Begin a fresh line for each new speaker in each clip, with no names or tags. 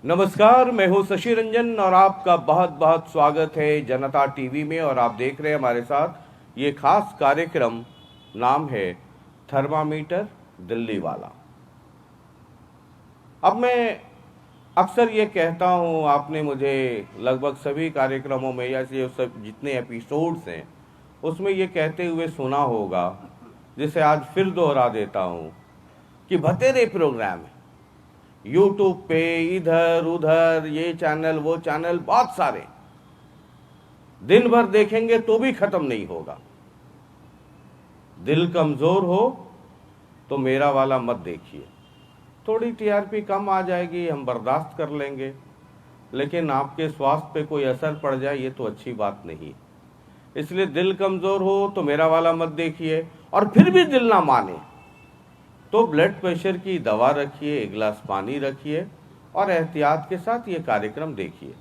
नमस्कार, मैं हूं शशि रंजन और आपका बहुत बहुत स्वागत है जनता टीवी में। और आप देख रहे हैं हमारे साथ ये खास कार्यक्रम, नाम है थर्मामीटर दिल्ली वाला। अब मैं अक्सर ये कहता हूं, आपने मुझे लगभग सभी कार्यक्रमों में या ये सब जितने एपिसोड्स हैं उसमें ये कहते हुए सुना होगा, जिसे आज फिर दोहरा देता हूं कि बतेरे प्रोग्राम है यूट्यूब पे, इधर उधर, ये चैनल वो चैनल, बहुत सारे, दिन भर देखेंगे तो भी खत्म नहीं होगा। दिल कमजोर हो तो मेरा वाला मत देखिए। थोड़ी टीआरपी कम आ जाएगी, हम बर्दाश्त कर लेंगे, लेकिन आपके स्वास्थ्य पे कोई असर पड़ जाए ये तो अच्छी बात नहीं। इसलिए दिल कमजोर हो तो मेरा वाला मत देखिए। और फिर भी दिल ना माने तो ब्लड प्रेशर की दवा रखिए, एक गिलास पानी रखिए और एहतियात के साथ ये कार्यक्रम देखिए।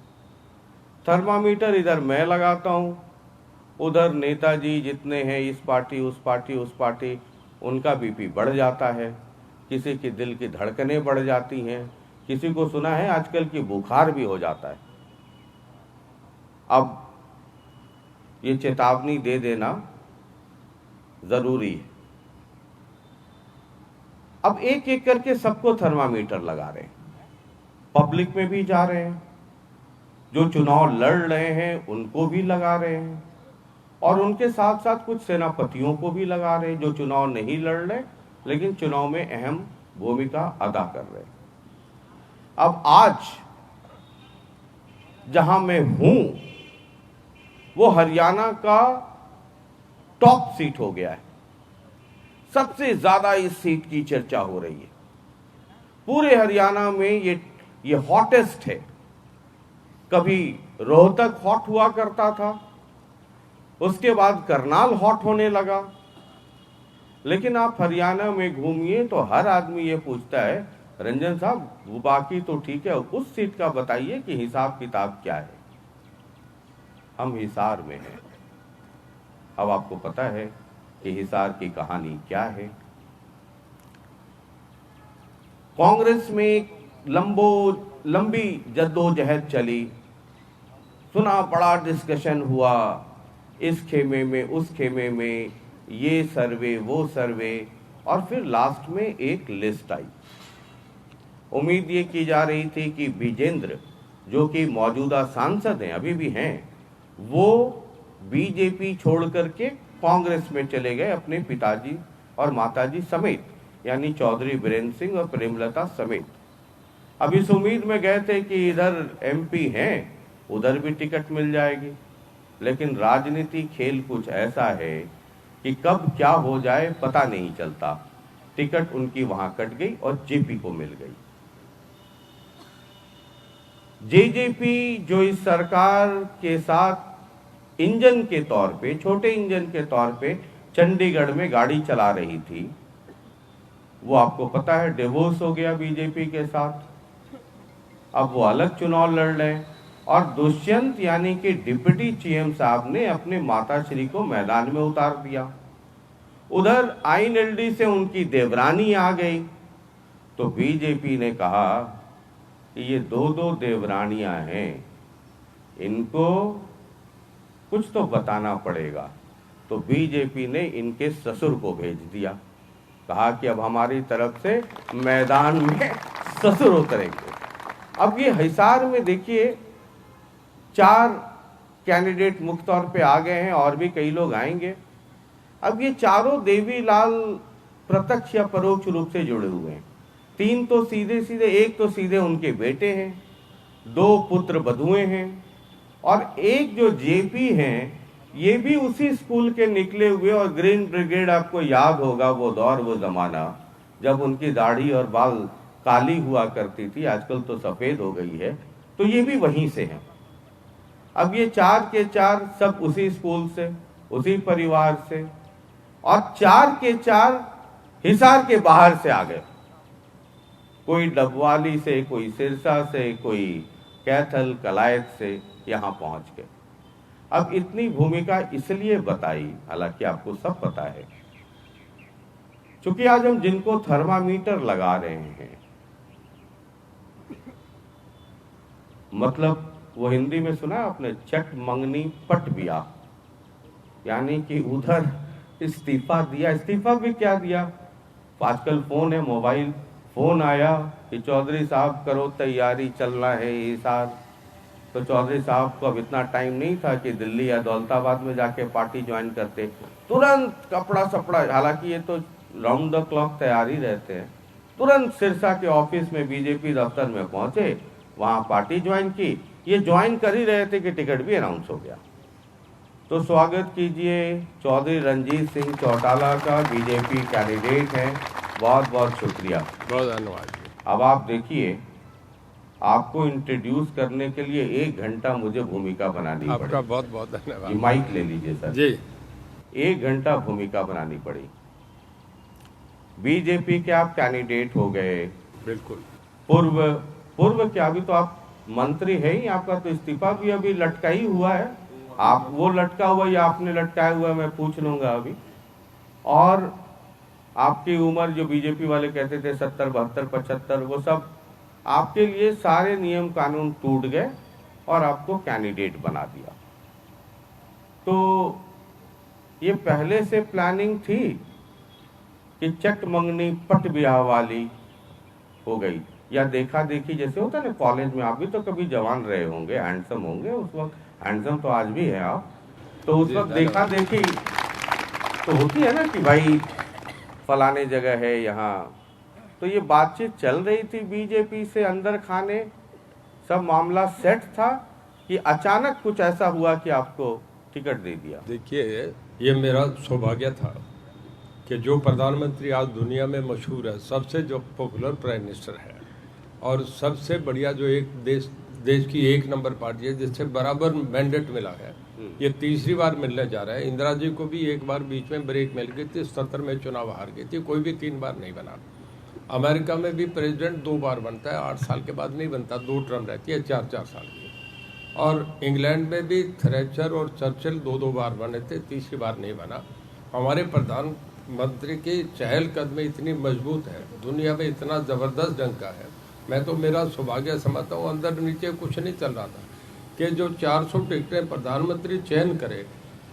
थर्मामीटर इधर मैं लगाता हूँ, उधर नेताजी जितने हैं, इस पार्टी उस पार्टी उस पार्टी, उनका बीपी बढ़ जाता है, किसी की दिल की धड़कनें बढ़ जाती हैं, किसी को सुना है आजकल की बुखार भी हो जाता है। अब ये चेतावनी दे देना जरूरी है। अब एक एक करके सबको थर्मामीटर लगा रहे हैं, पब्लिक में भी जा रहे हैं, जो चुनाव लड़ रहे हैं उनको भी लगा रहे हैं, और उनके साथ साथ कुछ सेनापतियों को भी लगा रहे हैं जो चुनाव नहीं लड़ रहे लेकिन चुनाव में अहम भूमिका अदा कर रहे हैं। अब आज जहां मैं हूं वो हरियाणा का टॉप सीट हो गया है, सबसे ज्यादा इस सीट की चर्चा हो रही है। पूरे हरियाणा में ये हॉटेस्ट है। कभी रोहतक हॉट हुआ करता था, उसके बाद करनाल हॉट होने लगा, लेकिन आप हरियाणा में घूमिए तो हर आदमी ये पूछता है, रंजन साहब वो बाकी तो ठीक है, उस सीट का बताइए कि हिसाब किताब क्या है। हम हिसार में हैं। अब आपको पता है कि हिसार की कहानी क्या है। कांग्रेस में लंबी जद्दोजहद चली, सुना, बड़ा डिस्कशन हुआ, इस खेमे में उस खेमे में, ये सर्वे वो सर्वे, और फिर लास्ट में एक लिस्ट आई। उम्मीद ये की जा रही थी कि विजेंद्र, जो कि मौजूदा सांसद हैं, अभी भी हैं, वो बीजेपी छोड़ करके कांग्रेस में चले गए, अपने पिताजी और माताजी समेत, यानी चौधरी बीरेंद्र सिंह और प्रेमलता समेत। अब इस उम्मीद में गए थे कि इधर एमपी हैं, उधर भी टिकट मिल जाएगी, लेकिन राजनीति खेल कुछ ऐसा है कि कब क्या हो जाए पता नहीं चलता। टिकट उनकी वहां कट गई और जेपी को मिल गई। जेजेपी जो इस सरकार के साथ इंजन के तौर पे, छोटे इंजन के तौर पे चंडीगढ़ में गाड़ी चला रही थी, वो आपको पता है डिवोर्स हो गया बीजेपी के साथ। अब वो अलग चुनाव लड़ रहे हैं, और दुष्यंत यानी कि डिप्टी सीएम साहब ने अपने माताश्री को मैदान में उतार दिया। उधर आईएनएलडी से उनकी देवरानी आ गई, तो बीजेपी ने कहा कि ये दो देवरानियां हैं, इनको कुछ तो बताना पड़ेगा। तो बीजेपी ने इनके ससुर को भेज दिया, कहा कि अब हमारी तरफ से मैदान में ससुर उतरेंगे। अब ये हिसार में देखिए 4 कैंडिडेट मुख्य तौर पे आ गए हैं, और भी कई लोग आएंगे। अब ये चारों देवीलाल प्रत्यक्ष या परोक्ष रूप से जुड़े हुए हैं। 3 तो सीधे सीधे, एक तो सीधे उनके बेटे हैं, 2 पुत्र बधुए हैं, और एक जो जेपी हैं ये भी उसी स्कूल के निकले हुए। और ग्रीन ब्रिगेड, आपको याद होगा वो दौर, वो जमाना जब उनकी दाढ़ी और बाल काली हुआ करती थी, आजकल तो सफेद हो गई है, तो ये भी वहीं से हैं। अब ये 4 के 4 सब उसी स्कूल से, उसी परिवार से, और 4 के 4 हिसार के बाहर से आ गए। कोई डबवाली से, कोई सिरसा से, कोई कैथल कलायत से यहां पहुंच गए। अब इतनी भूमिका इसलिए बताई, हालांकि आपको सब पता है, क्योंकि आज हम जिनको थर्मामीटर लगा रहे हैं मतलब वो हिंदी में सुना आपने, चट मंगनी पट बिया, यानी कि उधर इस्तीफा दिया। इस्तीफा भी क्या दिया, आजकल फोन है, मोबाइल फोन आया कि चौधरी साहब करो तैयारी, चलना है हिसार। तो चौधरी साहब को अब इतना टाइम नहीं था कि दिल्ली या दौलताबाद में जाके पार्टी ज्वाइन करते, तुरंत कपड़ा सपड़ा, हालांकि ये तो राउंड द क्लॉक तैयार ही रहते हैं, तुरंत सिरसा के ऑफिस में बीजेपी दफ्तर में पहुंचे, वहां पार्टी ज्वाइन की। ये ज्वाइन कर ही रहे थे कि टिकट भी अनाउंस हो गया। तो स्वागत कीजिए चौधरी रणजीत सिंह चौटाला का, बीजेपी कैंडिडेट हैं। बहुत बहुत शुक्रिया,
बहुत धन्यवाद।
अब आप देखिए, आपको इंट्रोड्यूस करने के लिए 1 घंटा मुझे भूमिका बनानी पड़ी।
आपका बहुत बहुत धन्यवाद।
ये माइक ले लीजिए सर
जी।
1 घंटा भूमिका बनानी पड़ी। बीजेपी के आप कैंडिडेट हो गए,
बिल्कुल।
पूर्व क्या, अभी तो आप मंत्री है ही, आपका तो इस्तीफा भी अभी लटका ही हुआ है। आप वो लटका हुआ या आपने लटकाया हुआ मैं पूछ लूंगा अभी। और आपकी उम्र जो बीजेपी वाले कहते थे 70, 72, 75, वो सब आपके लिए सारे नियम कानून टूट गए और आपको कैंडिडेट बना दिया। तो ये पहले से प्लानिंग थी कि चट मंगनी पट ब्याह वाली हो गई, या देखा देखी जैसे होता है ना कॉलेज में, आप भी तो कभी जवान रहे होंगे, हैंडसम होंगे उस वक्त, हैंडसम तो आज भी है आप, तो उस वक्त देखा देखी तो होती है ना कि भाई फलाने जगह है यहाँ। तो ये बातचीत चल रही थी बीजेपी से अंदर खाने, सब मामला सेट था कि अचानक कुछ ऐसा हुआ कि आपको टिकट दे दिया।
देखिए, ये मेरा सौभाग्य था कि जो प्रधानमंत्री आज दुनिया में मशहूर है, सबसे जो पॉपुलर प्राइम मिनिस्टर है और सबसे बढ़िया जो एक देश की 1 नंबर पार्टी है जिससे बराबर मैंडेट मिला है, ये तीसरी बार मिलने जा रहा है। इंदिरा जी को भी एक बार बीच में ब्रेक मिल गई थी, 77 में चुनाव हार गई थी, कोई भी 3 बार नहीं बना। अमेरिका में भी प्रेसिडेंट 2 बार बनता है, 8 साल के बाद नहीं बनता, 2 टर्म रहती है, 4-4 साल की। और इंग्लैंड में भी थ्रेचर और चर्चिल 2-2 बार बने थे, तीसरी बार नहीं बना। हमारे प्रधानमंत्री की चहलकदमी इतनी मजबूत है, दुनिया में इतना ज़बरदस्त ढंग का है, मैं तो मेरा सौभाग्य समझता हूँ। अंदर नीचे कुछ नहीं चल रहा था कि जो 400 टिकटें प्रधानमंत्री चयन करे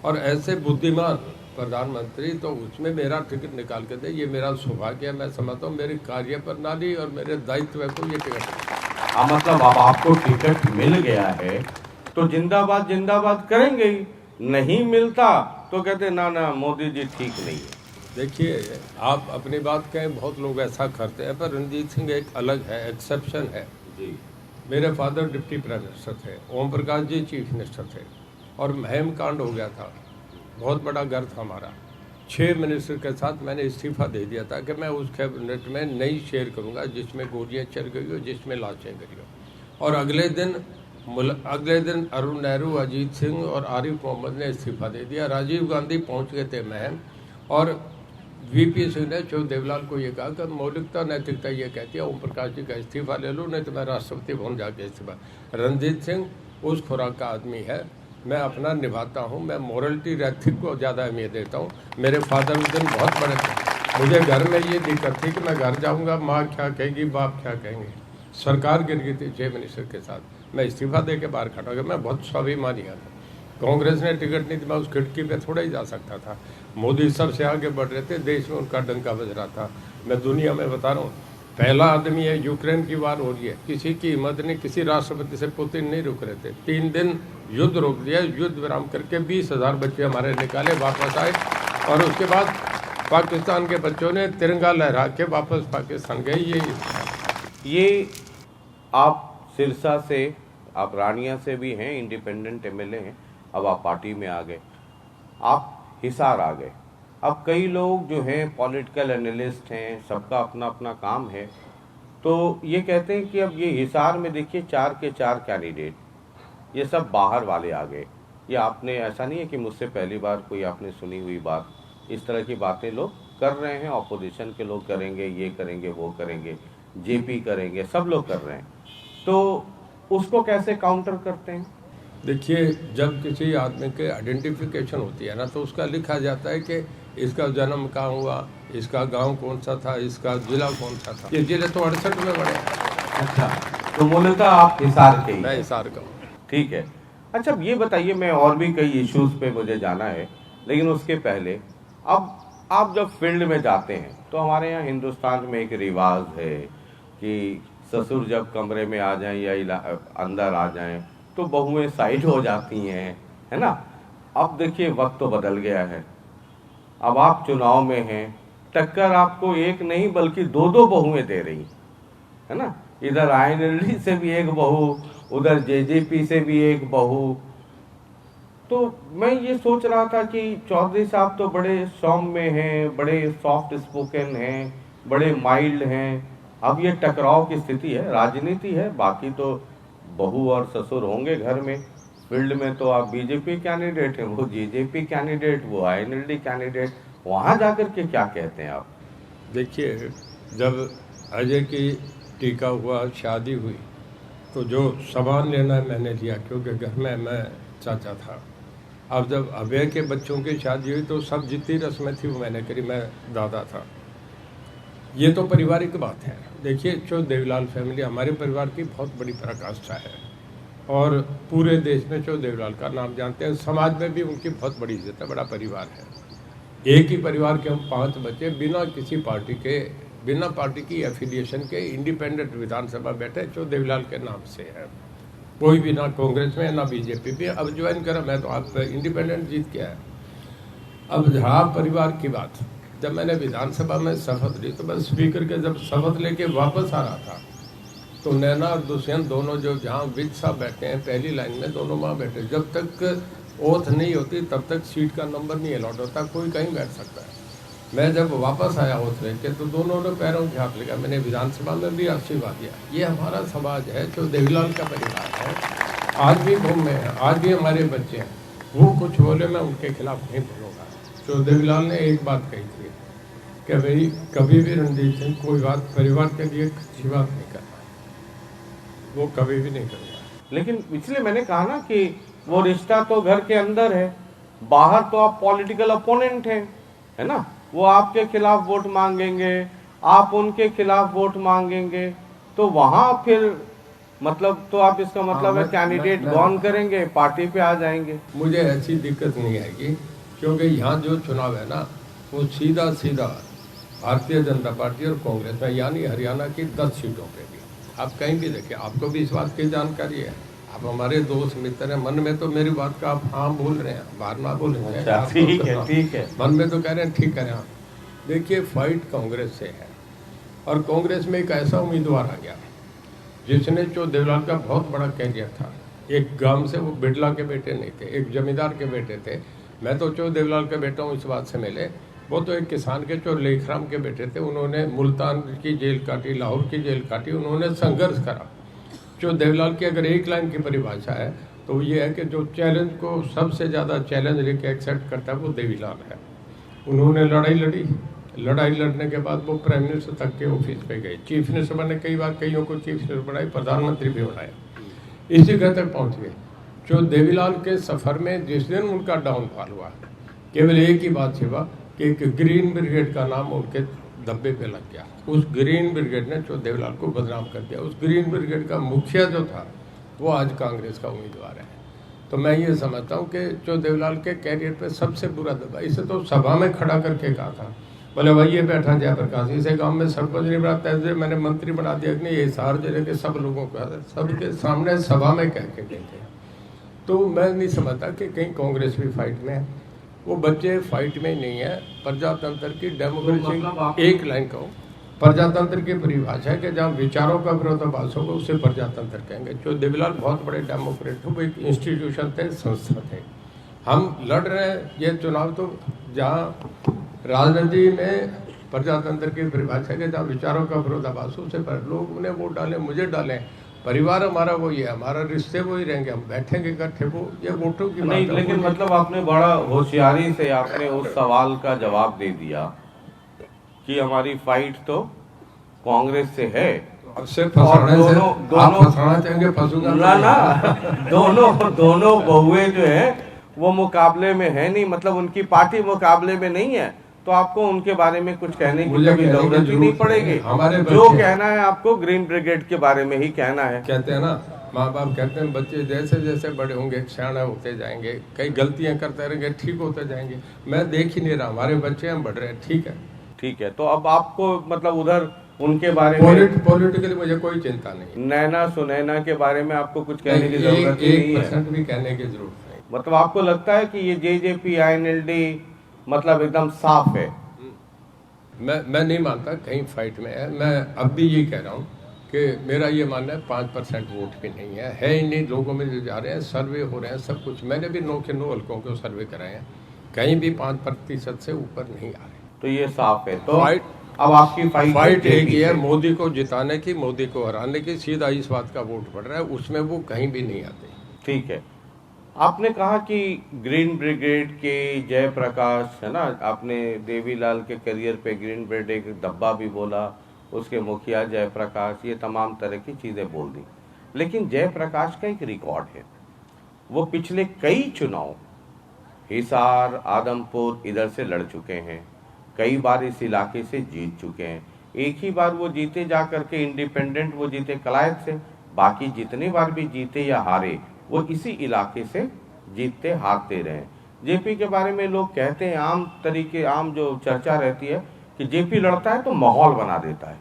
और ऐसे बुद्धिमान प्रधानमंत्री, तो उसमें मेरा टिकट निकाल के दे, ये मेरा सौभाग्य है। मैं समझता हूँ मेरी कार्य प्रणाली और मेरे दायित्व को ये टिकट।
मतलब अब आपको टिकट मिल गया है तो जिंदाबाद जिंदाबाद करेंगे ही, नहीं मिलता तो कहते ना ना मोदी जी ठीक नहीं है।
देखिए, आप अपनी बात कहें, बहुत लोग ऐसा करते हैं, पर रणजीत सिंह एक अलग है, एक्सेप्शन है
जी।
मेरे फादर डिप्टी प्राइम मिनिस्टर थे, ओम प्रकाश जी चीफ मिनिस्टर थे, और महम कांड हो गया था, बहुत बड़ा घर था हमारा। 6 मिनिस्टर के साथ मैंने इस्तीफा दे दिया था कि मैं उस कैबिनेट में नहीं शेयर करूंगा जिसमें गोलियां चल गई हो, जिसमें लाशें गिरी हो। और अगले दिन अरुण नेहरू, अजीत सिंह और आरिफ मोहम्मद ने इस्तीफा दे दिया। राजीव गांधी पहुंच गए थे महम, और वीपी सिंह ने चौ देवलाल को ये कहा कि मौलिकता नैतिकता ये कहती है ओम प्रकाश जी का इस्तीफा ले लो, नहीं तो मैं राष्ट्रपति भवन जाके इस्तीफा। रणजीत सिंह उस खुराक का आदमी है, मैं अपना निभाता हूँ, मैं मॉरलिटी एथिक को ज़्यादा अहमियत देता हूँ। मेरे फादर उस दिन बहुत बड़े थे, मुझे घर में ये दिक्कत थी कि मैं घर जाऊँगा, माँ क्या कहेगी, बाप क्या कहेंगे। सरकार गिर गई थी 6 मिनिस्टर के साथ, मैं इस्तीफा दे के बाहर खड़ा हो गया। मैं बहुत स्वाभिमानी था, कांग्रेस ने टिकट नहीं दी, मैं उस खिड़की पे थोड़ा ही जा सकता था। मोदी सबसे आगे बढ़ रहे थे, देश में उनका डंका बज रहा था। मैं दुनिया में बता रहा हूँ, पहला आदमी है, यूक्रेन की वार हो रही है, किसी की हिम्मत नहीं, किसी राष्ट्रपति से पुतिन नहीं रुक रहे थे, 3 दिन युद्ध रोक दिया, युद्ध विराम करके 20,000 बच्चे हमारे निकाले, वापस आए, और उसके बाद पाकिस्तान के बच्चों ने तिरंगा लहरा के वापस पाकिस्तान गए।
ये आप सिरसा से, आप रानिया से भी हैं, इंडिपेंडेंट एमएलए हैं, अब आप पार्टी में आ गए, आप हिसार आ गए। अब कई लोग जो हैं पॉलिटिकल एनालिस्ट हैं, सबका अपना अपना काम है, तो ये कहते हैं कि अब ये हिसार में देखिए 4 के 4 कैंडिडेट, ये सब बाहर वाले आ गए। ये आपने, ऐसा नहीं है कि मुझसे पहली बार कोई आपने सुनी हुई बात, इस तरह की बातें लोग कर रहे हैं, ऑपोजिशन के लोग करेंगे, ये करेंगे, वो करेंगे, जेपी करेंगे, सब लोग कर रहे हैं। तो उसको कैसे काउंटर करते हैं?
देखिए, जब किसी आदमी के आइडेंटिफिकेशन होती है ना, तो उसका लिखा जाता है कि इसका जन्म कहाँ हुआ, इसका गांव कौन सा था, इसका जिला कौन सा था। ये जिले तो 68 में बने।
अच्छा, तो मूलतः आप हिसार के ही
मैं
हैं।
हिसार का हूँ।
ठीक है। अच्छा ये बताइए, मैं और भी कई इश्यूज पे मुझे जाना है, लेकिन उसके पहले अब आप जब फील्ड में जाते हैं तो हमारे यहाँ हिंदुस्तान में एक रिवाज है कि ससुर जब कमरे में आ जाएं या अंदर आ जाएं तो बहुएं साइड हो जाती हैं, है ना। अब देखिए वक्त तो बदल गया है, अब आप चुनाव में हैं, टक्कर आपको एक नहीं बल्कि दो दो बहुएं दे रही, है ना। इधर आईएनएलडी से भी एक बहू, उधर जेजेपी से भी एक बहू। तो मैं ये सोच रहा था कि चौधरी साहब तो बड़े सौम्य हैं, बड़े सॉफ्ट स्पोकन हैं, बड़े माइल्ड हैं। अब ये टकराव की स्थिति है, राजनीति है, बाकी तो बहू और ससुर होंगे घर में। फील्ड में तो आप बीजेपी कैंडिडेट हैं, वो जेजेपी कैंडिडेट, वो आईएनएलडी कैंडिडेट। वहां जाकर के क्या कहते हैं आप?
देखिए, जब अजय की टीका हुआ, शादी हुई, तो जो सामान लेना मैंने लिया, क्योंकि घर में मैं चाचा था। अब जब अभय के बच्चों की शादी हुई तो सब जितनी रस्में थी वो मैंने करी, मैं दादा था। ये तो पारिवारिक बात है। देखिए, जो देवीलाल फैमिली हमारे परिवार की बहुत बड़ी पराकाष्ठा है और पूरे देश में जो देवीलाल का नाम जानते हैं, समाज में भी उनकी बहुत बड़ी इज्जत है, बड़ा परिवार है। एक ही परिवार के हम 5 बच्चे, बिना किसी पार्टी के, बिना पार्टी की एफिलिएशन के इंडिपेंडेंट विधानसभा बैठे जो देवीलाल के नाम से है। कोई भी ना कांग्रेस में ना बीजेपी में। अब ज्वाइन करा मैं तो आप इंडिपेंडेंट जीत के आया। अब जहाँ परिवार की बात, जब मैंने विधानसभा में शपथ ली तो बस स्पीकर के जब शपथ लेके वापस आ रहा था तो नैना और दुष्यंत दोनों जो जहाँ विद साहब बैठे हैं पहली लाइन में, दोनों वहाँ बैठे। जब तक ओथ नहीं होती तब तक सीट का नंबर नहीं अलॉट होता, कोई कहीं बैठ सकता है। मैं जब वापस आया ओथ लेके तो दोनों ने पैरों के हाथ लगा, मैंने विधानसभा में भी आशीर्वाद दिया। ये हमारा समाज है जो देवीलाल का परिवार है। आज भी घूम में है, आज भी हमारे बच्चे हैं। वो कुछ बोले मैं उनके खिलाफ नहीं बोलूँगा। जो देवीलाल ने एक बात कही थी कि भाई कभी भी रणजीत सिंह कोई बात परिवार के लिए अच्छी बात नहीं करना, वो कभी भी नहीं करेगा।
लेकिन इसलिए मैंने कहा ना कि वो रिश्ता तो घर के अंदर है, बाहर तो आप पॉलिटिकल अपोनेंट हैं, है ना। वो आपके खिलाफ वोट मांगेंगे, आप उनके खिलाफ वोट मांगेंगे, तो वहां फिर मतलब तो आप इसका मतलब है कैंडिडेट गॉन करेंगे, पार्टी पे आ जाएंगे।
मुझे ऐसी दिक्कत नहीं आएगी, क्योंकि यहाँ जो चुनाव है ना वो सीधा सीधा भारतीय जनता पार्टी और कांग्रेस में, यानी हरियाणा की 10 सीटों पे भी। आप कहीं भी देखिए, आपको भी इस बात की जानकारी है। आप हमारे दोस्त मित्र हैं, मन में तो मेरी बात का आप हाँ बोल रहे हैं, बाहर ना बोल रहे हैं।
ठीक है, ठीक है।
मन में तो कह रहे हैं ठीक कह रहे हैं आप। देखिए, फाइट कांग्रेस से है और कांग्रेस में एक ऐसा उम्मीदवार आ गया जिसने जो देवीलाल का बहुत बड़ा कैरियर था। एक गांव से, वो बिड़ला के बेटे नहीं थे, एक जमींदार के बेटे थे। मैं तो जो देवीलाल का बेटा हूँ इस बात से मिले। वो तो एक किसान के जो लेखराम के बेटे थे, उन्होंने मुल्तान की जेल काटी, लाहौर की जेल काटी, उन्होंने संघर्ष करा। जो देवीलाल की अगर एक लाइन की परिभाषा है तो ये है कि जो चैलेंज को सबसे ज़्यादा चैलेंज लेके एक्सेप्ट करता है वो देवीलाल है। उन्होंने लड़ाई लड़ी, लड़ाई लड़ने के बाद वो प्राइम मिनिस्टर तक के ऑफिस पे गए, चीफ मिनिस्टर बने, कई बार कईयों को चीफ मिनिस्टर बनाए, प्रधानमंत्री भी बनाया, इसी जगह तक पहुँच गए। जो देवीलाल के सफ़र में जिस दिन उनका डाउनफॉल हुआ, केवल एक ही बात हुआ कि एक ग्रीन ब्रिगेड का नाम उनके धब्बे पे लग गया। उस ग्रीन ब्रिगेड ने जो देवीलाल को बदनाम कर दिया। उस ग्रीन ब्रिगेड का मुखिया जो था वो आज कांग्रेस का उम्मीदवार है। तो मैं ये समझता हूँ कि जो देवीलाल के कैरियर पे सबसे बुरा दबा, इसे तो सभा में खड़ा करके कहा था, बोले भाई ये बैठा जयप्रकाश, इसे गांव में सरपंच नहीं बनाता है, मैंने मंत्री बना दिया कि नहीं, ये हिसार जिले के सब लोगों को सबके सामने सभा में कह के गए थे। तो मैं नहीं समझता कि कहीं कांग्रेस भी फाइट में है। वो बच्चे फाइट में ही नहीं है। प्रजातंत्र की डेमोक्रेसी, एक लाइन कहूँ, प्रजातंत्र की परिभाषा है कि जहाँ विचारों का विरोधाभास होगा उसे प्रजातंत्र कहेंगे। जो देवीलाल बहुत बड़े डेमोक्रेट थे, वो एक इंस्टीट्यूशन थे, संस्था थे। हम लड़ रहे हैं ये चुनाव तो जहाँ राजनीति में प्रजातंत्र की परिभाषा है कि जहाँ विचारों का विरोधाभास हो उसे पर लोग उन्हें वोट डालें, मुझे डालें, परिवार हमारा वही है, हमारा रिश्ते वही रहेंगे, हम बैठेंगे इकट्ठे, वो ये वोटों की
नहीं, लेकिन मतलब आपने बड़ा होशियारी से आपने उस सवाल का जवाब दे दिया कि हमारी फाइट तो कांग्रेस से है। दोनों बहुएं जो है वो मुकाबले में है नहीं, मतलब उनकी पार्टी मुकाबले में नहीं है। तो आपको उनके बारे में कुछ कहने की
मुझे
कभी
कहने की
जरूरत ही नहीं
जरूरत
पड़ेगी।
नहीं। हमारे
जो
बच्चे-
कहना है आपको ग्रीन ब्रिगेड के बारे में ही कहना है।
कहते हैं ना, माँ बाप कहते हैं बच्चे जैसे जैसे बड़े होंगे सियाने होते जाएंगे, कई गलतियां करते रहेंगे, ठीक होते जाएंगे। मैं देख ही नहीं रहा, हमारे बच्चे हम बढ़ रहे हैं, ठीक है।
ठीक है, तो अब आपको मतलब उधर उनके बारे में
पॉलिटिकली मुझे कोई चिंता नहीं,
नैना सुनैना के बारे में आपको कुछ कहने की जरूरत ही नहीं है।
1% भी कहने की जरूरत नहीं।
मतलब आपको लगता है कि ये जेजेपी आईएनएलडी मतलब एकदम साफ है?
मैं नहीं मानता कहीं फाइट में है। मैं अब भी यही कह रहा हूँ कि मेरा ये मानना है 5% वोट भी नहीं है ही नहीं। लोगों में जो जा रहे हैं, सर्वे हो रहे हैं, सब कुछ, मैंने भी 9 के 9 हल्कों को सर्वे कराए हैं, कहीं भी 5% से ऊपर नहीं आ रहे।
तो ये साफ है। तो
फाइट
अब आपकी
फाइट एक ही है,
है।
मोदी को जिताने की, मोदी को हराने की, सीधा इस बात का वोट पड़ रहा है, उसमें वो कहीं भी नहीं आते।
ठीक है, आपने कहा कि ग्रीन ब्रिगेड के जयप्रकाश है ना, आपने देवीलाल के करियर पे ग्रीन ब्रिगेड एक धब्बा भी बोला, उसके मुखिया जयप्रकाश, ये तमाम तरह की चीज़ें बोल दी। लेकिन जयप्रकाश का एक रिकॉर्ड है, वो पिछले कई चुनाव हिसार आदमपुर इधर से लड़ चुके हैं, कई बार इस इलाके से जीत चुके हैं। एक ही बार वो जीते जा करके इंडिपेंडेंट, वो जीते कलायत से, बाकी जितने बार भी जीते या हारे वो इसी इलाके से जीतते हारते रहे। जेपी के बारे में लोग कहते हैं, आम जो चर्चा रहती है कि जेपी लड़ता है तो माहौल बना देता है।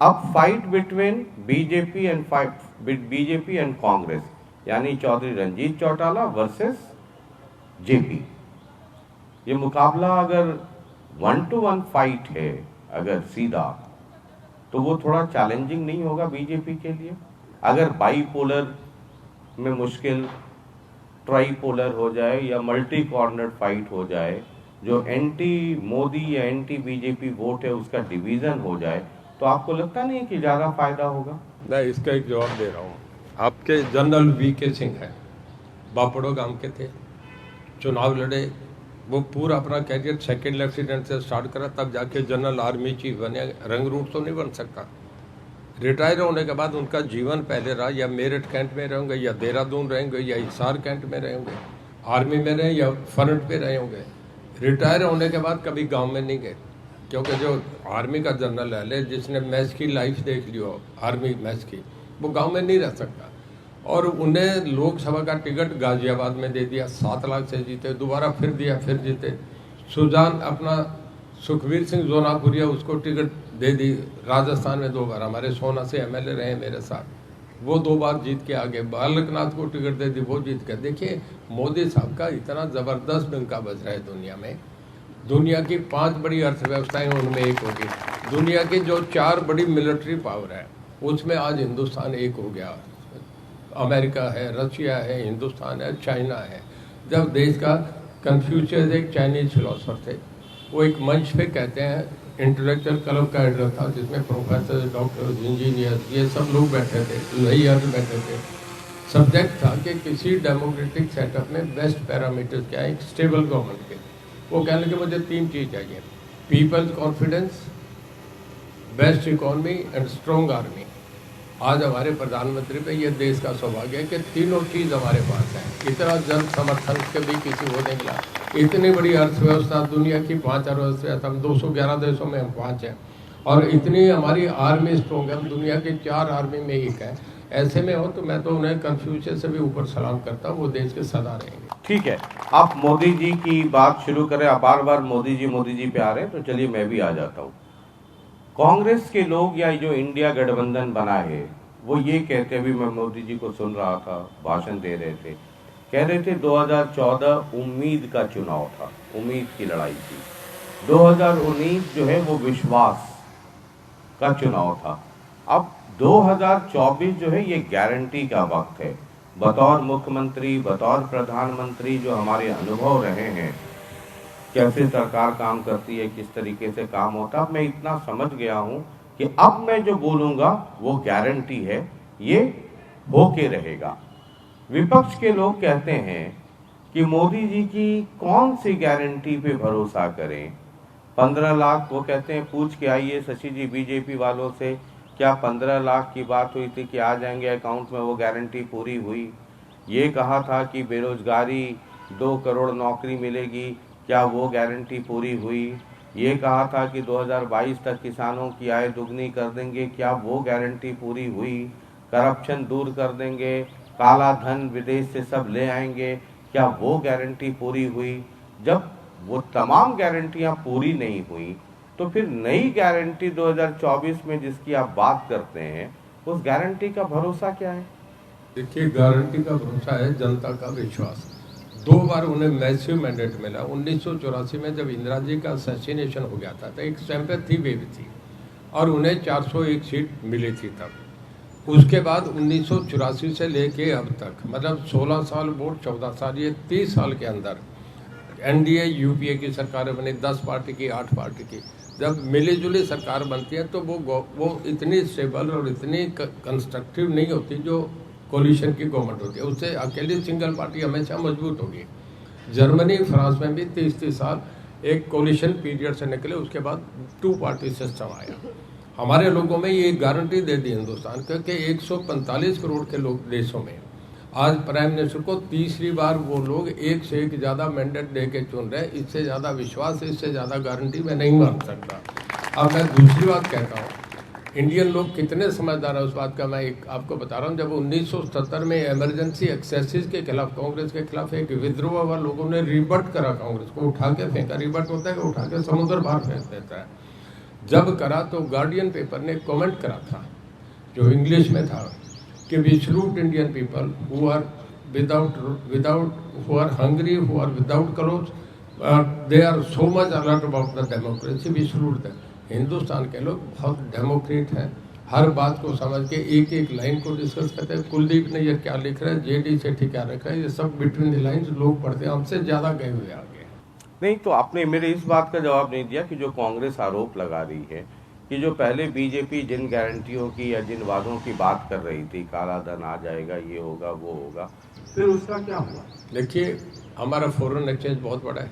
अब fight between BJP and Congress, यानी चौधरी रंजीत चौटाला वर्सेस जेपी, ये मुकाबला अगर 1 to 1 फाइट है अगर सीधा, तो वो थोड़ा चैलेंजिंग नहीं होगा बीजेपी के लिए? अगर बाईपोलर में मुश्किल ट्राईपोलर हो जाए या मल्टी कॉर्नर फाइट हो जाए, जो एंटी मोदी या एंटी बीजेपी वोट है उसका डिवीजन हो जाए, तो आपको लगता नहीं है कि ज्यादा फायदा होगा?
मैं इसका एक जवाब दे रहा हूँ। आपके जनरल वीके सिंह है, बापड़ो गांव के थे, चुनाव लड़े, वो पूरा अपना कैरियर सेकेंड लेफ्टिनेंट से स्टार्ट करा, तब जाके जनरल आर्मी चीफ बने। रंग रूट तो नहीं बन सकता। रिटायर होने के बाद उनका जीवन पहले रहा, या मेरठ कैंट में रहेंगे, या देहरादून रहेंगे, या हिसार कैंट में रहेंगे, आर्मी में रहे या फ्रंट पे रहे होंगे। रिटायर होने के बाद कभी गांव में नहीं गए, क्योंकि जो आर्मी का जनरल है जिसने मैच की लाइफ देख ली हो, आर्मी मैच की, वो गांव में नहीं रह सकता। और उन्हें लोकसभा का टिकट गाजियाबाद में दे दिया, 7 लाख से जीते, दोबारा फिर दिया, फिर जीते। सुजान अपना सुखबीर सिंह जोनापुरिया, उसको टिकट दे दी, राजस्थान में 2 बार, हमारे सोना से एमएलए रहे मेरे साथ, वो 2 बार जीत के आगे। बालकनाथ को टिकट दे दी, वो जीत के। देखिए मोदी साहब का इतना ज़बरदस्त डंका बज रहा है दुनिया में। दुनिया की 5 बड़ी अर्थव्यवस्थाएं उनमें एक होगी। दुनिया की जो 4 बड़ी मिलिट्री पावर है उसमें आज हिंदुस्तान एक हो गया। अमेरिका है, रशिया है, हिंदुस्तान है, चाइना है। जब देश का कन्फ्यूशियस एक चाइनीज फिलोसफर थे, वो एक मंच पे कहते हैं, इंटेलेक्चुअल क्लब का एड्रेस था जिसमें प्रोफेसर, डॉक्टर, इंजीनियर, ये सब लोग बैठे थे, वही अर्थ बैठे थे। सब्जेक्ट था कि किसी डेमोक्रेटिक सेटअप में बेस्ट पैरामीटर्स क्या है एक स्टेबल गवर्नमेंट के। वो कहने लगे मुझे 3 चीज़ चाहिए, people's confidence, best economy and strong army. आज हमारे प्रधानमंत्री पे ये देश का सौभाग्य है कि तीनों चीज़ हमारे पास है। इतना जन समर्थन के भी किसी को नहीं मिला। इतनी बड़ी अर्थव्यवस्था, दुनिया की 5 अर्थव्यवस्था, हम 211 देशों में हम 5 हैं, और इतनी हमारी आर्मी स्ट्रॉन्ग है, हम दुनिया के 4 आर्मी में एक है। ऐसे में हो तो मैं तो उन्हें कन्फ्यूशियस से भी ऊपर सलाम करता हूँ, वो देश के सदा रहेंगे।
ठीक है, आप मोदी जी की बात शुरू करें, आप बार बार मोदी जी पे आ रहे हैं, तो चलिए मैं भी आ जाता हूँ। कांग्रेस के लोग या जो इंडिया गठबंधन बना है, वो ये कहते, अभी मैं मोदी जी को सुन रहा था, भाषण दे रहे थे, कह रहे थे 2014 उम्मीद का चुनाव था, उम्मीद की लड़ाई थी। 2019 जो है वो विश्वास का चुनाव था। अब 2024 जो है ये गारंटी का वक्त है। बतौर मुख्यमंत्री, बतौर प्रधानमंत्री जो हमारे अनुभव रहे हैं, कैसे सरकार काम करती है, किस तरीके से काम होता है, मैं इतना समझ गया हूं कि अब मैं जो बोलूंगा वो गारंटी है, ये होके रहेगा। विपक्ष के लोग कहते हैं कि मोदी जी की कौन सी गारंटी पे भरोसा करें। 15 लाख वो कहते हैं, पूछ के आइए शशि जी बीजेपी वालों से, क्या 15 लाख की बात हुई थी कि आ जाएंगे अकाउंट में, वो गारंटी पूरी हुई? ये कहा था कि बेरोजगारी 2 करोड़ नौकरी मिलेगी, क्या वो गारंटी पूरी हुई? ये कहा था कि 2022 तक किसानों की आय दुगनी कर देंगे, क्या वो गारंटी पूरी हुई? करप्शन दूर कर देंगे, काला धन विदेश से सब ले आएंगे, क्या वो गारंटी पूरी हुई? जब वो तमाम गारंटियां पूरी नहीं हुई तो फिर नई गारंटी 2024 में जिसकी आप बात करते हैं, उस गारंटी का भरोसा क्या है?
देखिए, गारंटी का भरोसा है जनता का विश्वास। 2 बार उन्हें मैसिव मैंडेट मिला। 1984 में जब इंदिरा जी का असैसिनेशन हो गया था तो एक सिंपैथी वेव थी और उन्हें 401 सीट मिली थी तब। उसके बाद 1984 से लेके अब तक, मतलब 16 साल वोट 14 साल, ये 30 साल के अंदर एनडीए यूपीए की सरकारें बनी, 10 पार्टी की, 8 पार्टी की। जब मिली जुली सरकार बनती है तो वो इतनी स्टेबल और इतनी कंस्ट्रक्टिव नहीं होती जो कोलिशन की गवर्नमेंट होती है। उससे अकेली सिंगल पार्टी हमेशा मजबूत होगी। जर्मनी, फ्रांस में भी 30 साल एक कोलिशन पीरियड से निकले, उसके बाद 2 पार्टी सिस्टम आया। हमारे लोगों में ये गारंटी दे दी हिंदुस्तान क्योंकि 145 करोड़ के लोग देशों में आज प्राइम मिनिस्टर को तीसरी बार वो लोग एक से एक ज़्यादा मैंडेट दे के चुन रहे हैं। इससे ज़्यादा विश्वास, इससे ज़्यादा गारंटी मैं नहीं मान सकता। अब मैं दूसरी बात कहता हूँ, इंडियन लोग कितने समझदार हैं उस बात का मैं एक आपको बता रहा हूँ। जब 1977 में इमरजेंसी एक्सेसिस के खिलाफ, कांग्रेस के खिलाफ एक विद्रोह हुआ, लोगों ने रिबट करा, कांग्रेस को उठा के फेंका। रिबट होता है कि उठा के समुद्र बाहर फेंक देता है। जब करा तो गार्डियन पेपर ने कमेंट करा था जो इंग्लिश में था कि we salute Indian people who are who are hungry, who are without clothes, they are so much alert about the democracy, we salute them. Hindustan के लोग बहुत डेमोक्रेट हैं, हर बात को समझ के एक एक लाइन को डिस्कस करते हैं। कुलदीप ने ये क्या लिख रहा है, जेडी सेठी क्या रखा है, ये सब बिटवीन द लाइन्स लोग पढ़ते हैं, हमसे ज़्यादा गए हुए आगे।
नहीं, तो आपने मेरे इस बात का जवाब नहीं दिया कि जो कांग्रेस आरोप लगा रही है कि जो पहले बीजेपी जिन गारंटियों की या जिन वादों की बात कर रही थी, काला धन आ जाएगा, ये होगा, वो होगा, फिर उसका क्या हुआ?
देखिए, हमारा फॉरेन एक्सचेंज बहुत बड़ा है,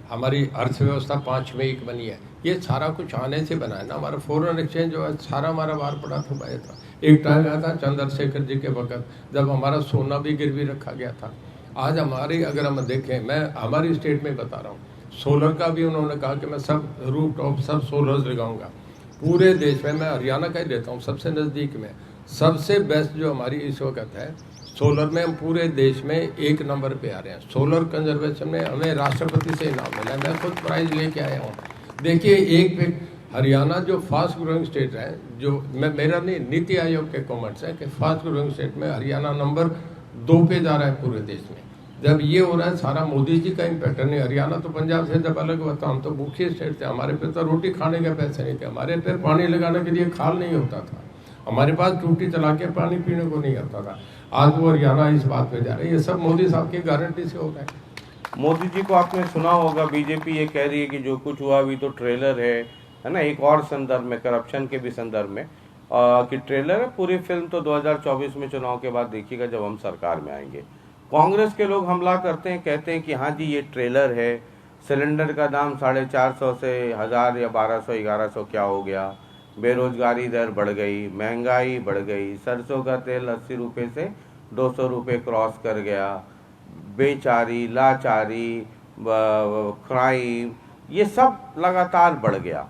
हमारी अर्थव्यवस्था 5 में 1 बनी है। ये सारा कुछ आने से बना है ना। हमारा फॉरेन एक्सचेंज जो है सारा हमारा बाहर पड़ा था, पाया था। एक टाइम आया था चंद्रशेखर जी के वक्त जब हमारा सोना भी गिरवी रखा गया था। आज हमारी अगर हम देखें, मैं हमारी स्टेट में बता रहा हूँ, सोलर का भी उन्होंने कहा कि मैं सब रूफ टॉप सब सोलर्स लगाऊंगा पूरे देश में। मैं हरियाणा का ही देता हूँ, सबसे नज़दीक में सबसे बेस्ट जो हमारी इस वक्त है सोलर में, हम पूरे देश में 1 नंबर पे आ रहे हैं। सोलर कंजर्वेशन में हमें राष्ट्रपति से इनाम मिला है, मैं खुद प्राइज लेके आया हूँ। देखिए, एक पे हरियाणा जो फास्ट ग्रोइंग स्टेट है, जो मेरा नहीं, नीति आयोग के कमेंट्स है कि फास्ट ग्रोइंग स्टेट में हरियाणा नंबर 2 पे जा रहा है पूरे देश में। जब ये हो रहा है, सारा मोदी जी का इम्पैक्ट नहीं। हरियाणा तो पंजाब से जब अलग हुआ था, हम तो भूखे स्टेट थे, हमारे पे तो रोटी खाने के पैसे नहीं थे, हमारे पे पानी लगाने के लिए खाल नहीं होता था, हमारे पास टूटी चला के पानी पीने को नहीं आता था। आज वो हरियाणा इस बात पे जा रहा है, ये सब मोदी साहब की गारंटी से हो रहा है।
मोदी जी को आपने सुना होगा, बीजेपी ये कह रही है कि जो कुछ हुआ अभी तो ट्रेलर है ना, एक और संदर्भ में, करप्शन के भी संदर्भ में, कि ट्रेलर है, पूरी फिल्म तो 2024 में चुनाव के बाद देखिएगा जब हम सरकार में आएंगे। कांग्रेस के लोग हमला करते हैं, कहते हैं कि हाँ जी ये ट्रेलर है, सिलेंडर का दाम 450 से 1000 या 1200 1100 क्या हो गया, बेरोजगारी दर बढ़ गई, महंगाई बढ़ गई, सरसों का तेल 80 रुपये से 200 रुपये क्रॉस कर गया, बेचारी, लाचारी, क्राइम, ये सब लगातार बढ़ गया।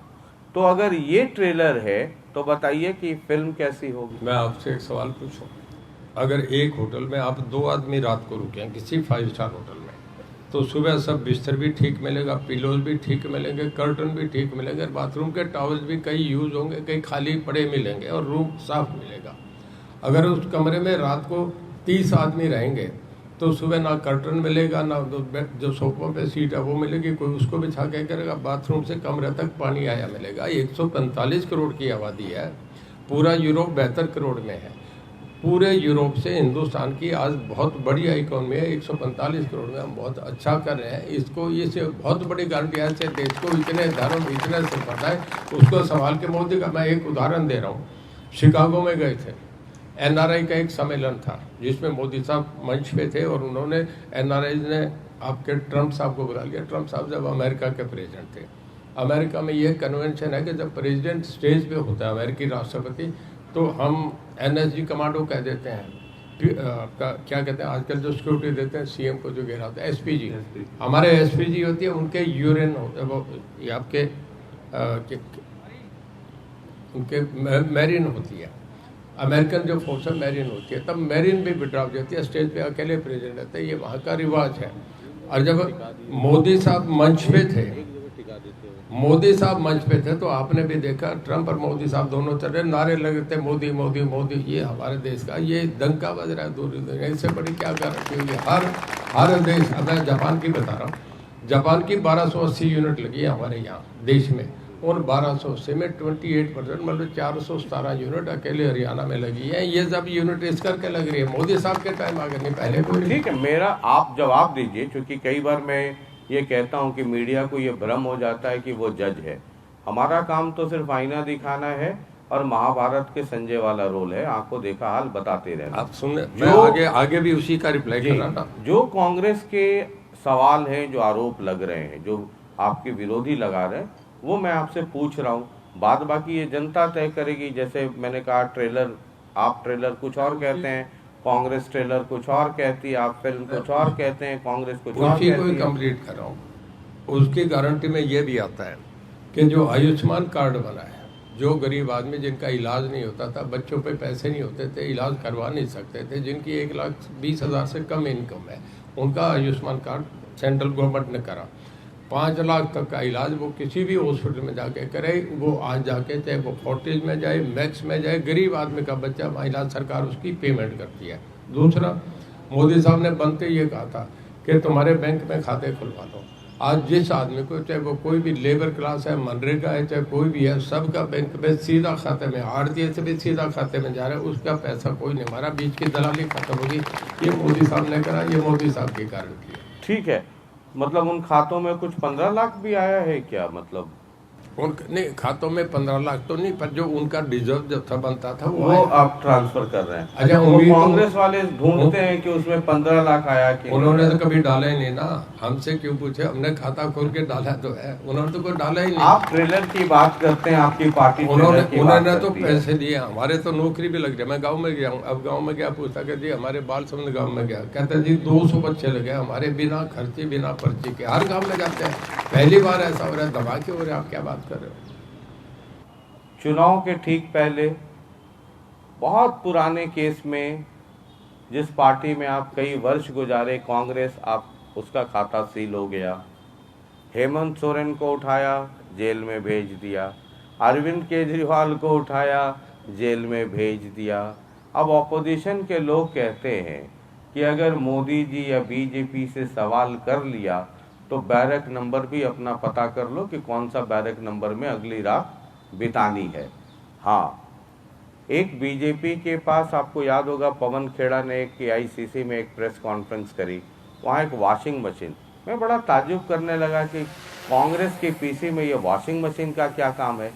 तो अगर ये ट्रेलर है तो बताइए कि फिल्म कैसी होगी?
मैं आपसे एक सवाल पूछूं, अगर एक होटल में आप 2 आदमी रात को रुके हैं किसी 5 स्टार होटल में, तो सुबह सब बिस्तर भी ठीक मिलेगा, पिलोज भी ठीक मिलेंगे, कर्टन भी ठीक मिलेंगे, बाथरूम के टॉवल्स भी कई यूज होंगे, कई खाली पड़े मिलेंगे और रूम साफ मिलेगा। अगर उस कमरे में रात को 30 आदमी रहेंगे तो सुबह ना कर्टन मिलेगा, ना जो सोफों पे सीट है वो मिलेगी, कोई उसको बिछा के करेगा, बाथरूम से कमरे तक पानी आया मिलेगा। 145 करोड़ की आबादी है, पूरा यूरोप 72 करोड़ में है। पूरे यूरोप से हिंदुस्तान की आज बहुत बढ़िया इकोनॉमी है, 145 करोड़ में हम बहुत अच्छा कर रहे हैं। इसको ये से बहुत बड़ी गारंटी है, देश को इतने धर्म इतने से पता है, उसको संभाल के मोदी का मैं एक उदाहरण दे रहा हूँ। शिकागो में गए थे, एनआरआई का एक सम्मेलन था जिसमें मोदी साहब मंच पे थे और उन्होंने एनआरआई ने आपके ट्रंप साहब को बुला लिया। ट्रंप साहब जब अमेरिका के प्रेसिडेंट थे, अमेरिका में ये कन्वेंशन है कि जब प्रेसिडेंट स्टेज पे होता है अमेरिकी राष्ट्रपति, तो हम एनएसजी कमांडो कह देते हैं आपका क्या कहते हैं आजकल जो सिक्योरिटी देते हैं सीएम को जो घेरा होता है एसपीजी, हमारे एसपीजी होती है, उनके यूरिन होते हैं वो ये आपके उनके मैरिन होती है, अमेरिकन जो फोर्स है मैरिन होती है, तब मैरिन भी विड्रॉ हो जाती है, स्टेज पे अकेले प्रेजेंट रहते हैं, ये वहाँ का रिवाज है। और जब मोदी साहब मंच पे थे तो आपने भी देखा ट्रम्प और मोदी साहब दोनों चल रहे, नारे लगते मोदी मोदी मोदी, ये हमारे देश का ये डंका बज रहा है दूर दूर, इससे बड़ी क्या गारंटी होगी। हर देश, मैं जापान की बता रहा हूँ, जापान की 1280 यूनिट लगी है हमारे यहाँ देश में, उन 1280 में 28% मतलब 417 यूनिट अकेले हरियाणा में लगी है। ये सब यूनिट इस करके लग रही है, मोदी साहब के टाइम आगे नहीं पहले कोई।
ठीक है, मेरा आप जवाब दीजिए, क्योंकि कई बार मैं ये कहता हूं कि मीडिया को ये भ्रम हो जाता है कि वो जज है। हमारा काम तो सिर्फ आईना दिखाना है और महाभारत के संजय वाला रोल है, आंखों देखा हाल बताते रहना।
आप सुन, मैं आगे भी उसी का रिप्लाई कर रहा था।
जो कांग्रेस के सवाल हैं, जो आरोप लग रहे हैं, जो आपके विरोधी लगा रहे हैं, वो मैं आपसे पूछ रहा हूँ। बाद बाकी ये जनता तय करेगी। जैसे मैंने कहा ट्रेलर, आप ट्रेलर कुछ और कहते हैं, कांग्रेस ट्रेलर कुछ और कहती है, आप फिल्म कुछ और कहते हैं, कांग्रेस कुछ और कहती है।
उसी को कंप्लीट कर रहा हूँ। उसकी गारंटी में ये भी आता है कि जो आयुष्मान कार्ड बना है, जो गरीब आदमी जिनका इलाज नहीं होता था, बच्चों पे पैसे नहीं होते थे, इलाज करवा नहीं सकते थे, जिनकी 1,20,000 से कम इनकम है, उनका आयुष्मान कार्ड सेंट्रल गवर्नमेंट ने करा। 5 लाख तक का इलाज वो किसी भी हॉस्पिटल में जाके करे, वो आज जाके चाहे वो फोर्टिज में जाए, मैक्स में जाए, गरीब आदमी का बच्चा वहाँ इलाज सरकार उसकी पेमेंट करती है। दूसरा, मोदी साहब ने बनते ये कहा था कि तुम्हारे बैंक में खाते खुलवा दो। आज जिस आदमी को, चाहे वो कोई भी लेबर क्लास है, मनरेगा है, चाहे कोई भी है, सबका बैंक में सीधा खाते में, आरटीए से भी सीधा खाते में जा रहा है, उसका पैसा कोई नहीं मारा, बीच की दलाली खत्म होगी। ये मोदी साहब ने करा, ये मोदी साहब की गारंटी है।
ठीक है, मतलब उन खातों में कुछ 15 लाख भी आया है क्या? मतलब
नहीं, खातों में 15 लाख तो नहीं, पर जो उनका डिजर्व जो था बनता था वो
आप ट्रांसफर कर रहे हैं।
अच्छा,
वो कांग्रेस वाले ढूंढते हैं कि उसमें 15 लाख आया कि
उन्होंने तो कभी डाला ही नहीं ना, हमसे क्यों पूछे, हमने खाता खोल के डाला तो है, उन्होंने तो कोई डाला ही नहीं।
आप ट्रेलर की बात करते हैं, आपकी पार्टी
उन्होंने तो पैसे दिए, हमारे तो नौकरी भी लग रही। मैं गाँव में गया हूँ, अब गाँव में क्या पूछता कि जी हमारे बाल समझ गाँव में गया, कहते जी 200 बच्चे लगे हमारे, बिना खर्ची बिना पर्ची के, हर गाँव में जाते हैं। पहली बार ऐसा हो रहा है, धमाके हो रहे हैं, आप क्या बात कर रहे हो।
चुनाव के ठीक पहले बहुत पुराने केस में जिस पार्टी में आप कई वर्ष गुजारे, कांग्रेस, आप उसका खाता सील हो गया। हेमंत सोरेन को उठाया, जेल में भेज दिया। अरविंद केजरीवाल को उठाया, जेल में भेज दिया। अब ऑपोजिशन के लोग कहते हैं कि अगर मोदी जी या बीजेपी से सवाल कर लिया तो बैरक नंबर भी अपना पता कर लो कि कौन सा बैरक नंबर में अगली रात बितानी है। हाँ, एक बीजेपी के पास, आपको याद होगा पवन खेड़ा ने एक AICC में एक प्रेस कॉन्फ्रेंस करी, वहाँ एक वॉशिंग मशीन, मैं बड़ा ताज्जुब करने लगा कि कांग्रेस के पीसी में ये वॉशिंग मशीन का क्या काम है।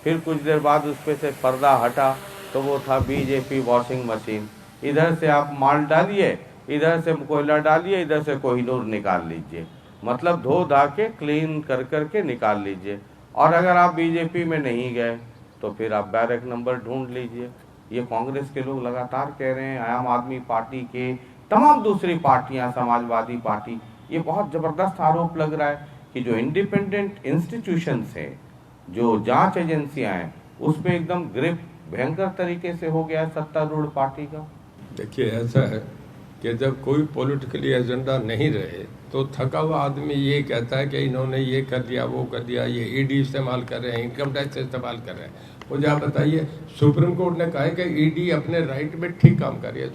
फिर कुछ देर बाद उस पर से पर्दा हटा तो वो था बीजेपी वॉशिंग मशीन। इधर से आप माल डालिए, इधर से कोयला डालिए, इधर से कोहिनूर निकाल लीजिए, मतलब धो धा के क्लीन कर करके निकाल लीजिए। और अगर आप बीजेपी में नहीं गए तो फिर आप बैरक नंबर ढूंढ लीजिए। ये कांग्रेस के लोग लगातार कह रहे हैं, आम आदमी पार्टी के, तमाम दूसरी पार्टियां, समाजवादी पार्टी, ये बहुत ज़बरदस्त आरोप लग रहा है कि जो इंडिपेंडेंट इंस्टीट्यूशंस हैं, जो जांच एजेंसियां हैं, उस पर एकदम ग्रिप भयंकर तरीके से हो गया है सत्तारूढ़ पार्टी का।
देखिए, ऐसा है कि जब कोई पॉलिटिकली एजेंडा नहीं रहे तो थका हुआ आदमी ये कहता है कि इन्होंने ये कर दिया, वो कर दिया, ये ईडी इस्तेमाल कर रहे हैं, इनकम टैक्स इस्तेमाल कर रहे हैं। मुझे आप बताइए, सुप्रीम कोर्ट ने कहा है कि ईडी अपने राइट में ठीक काम कर रही है।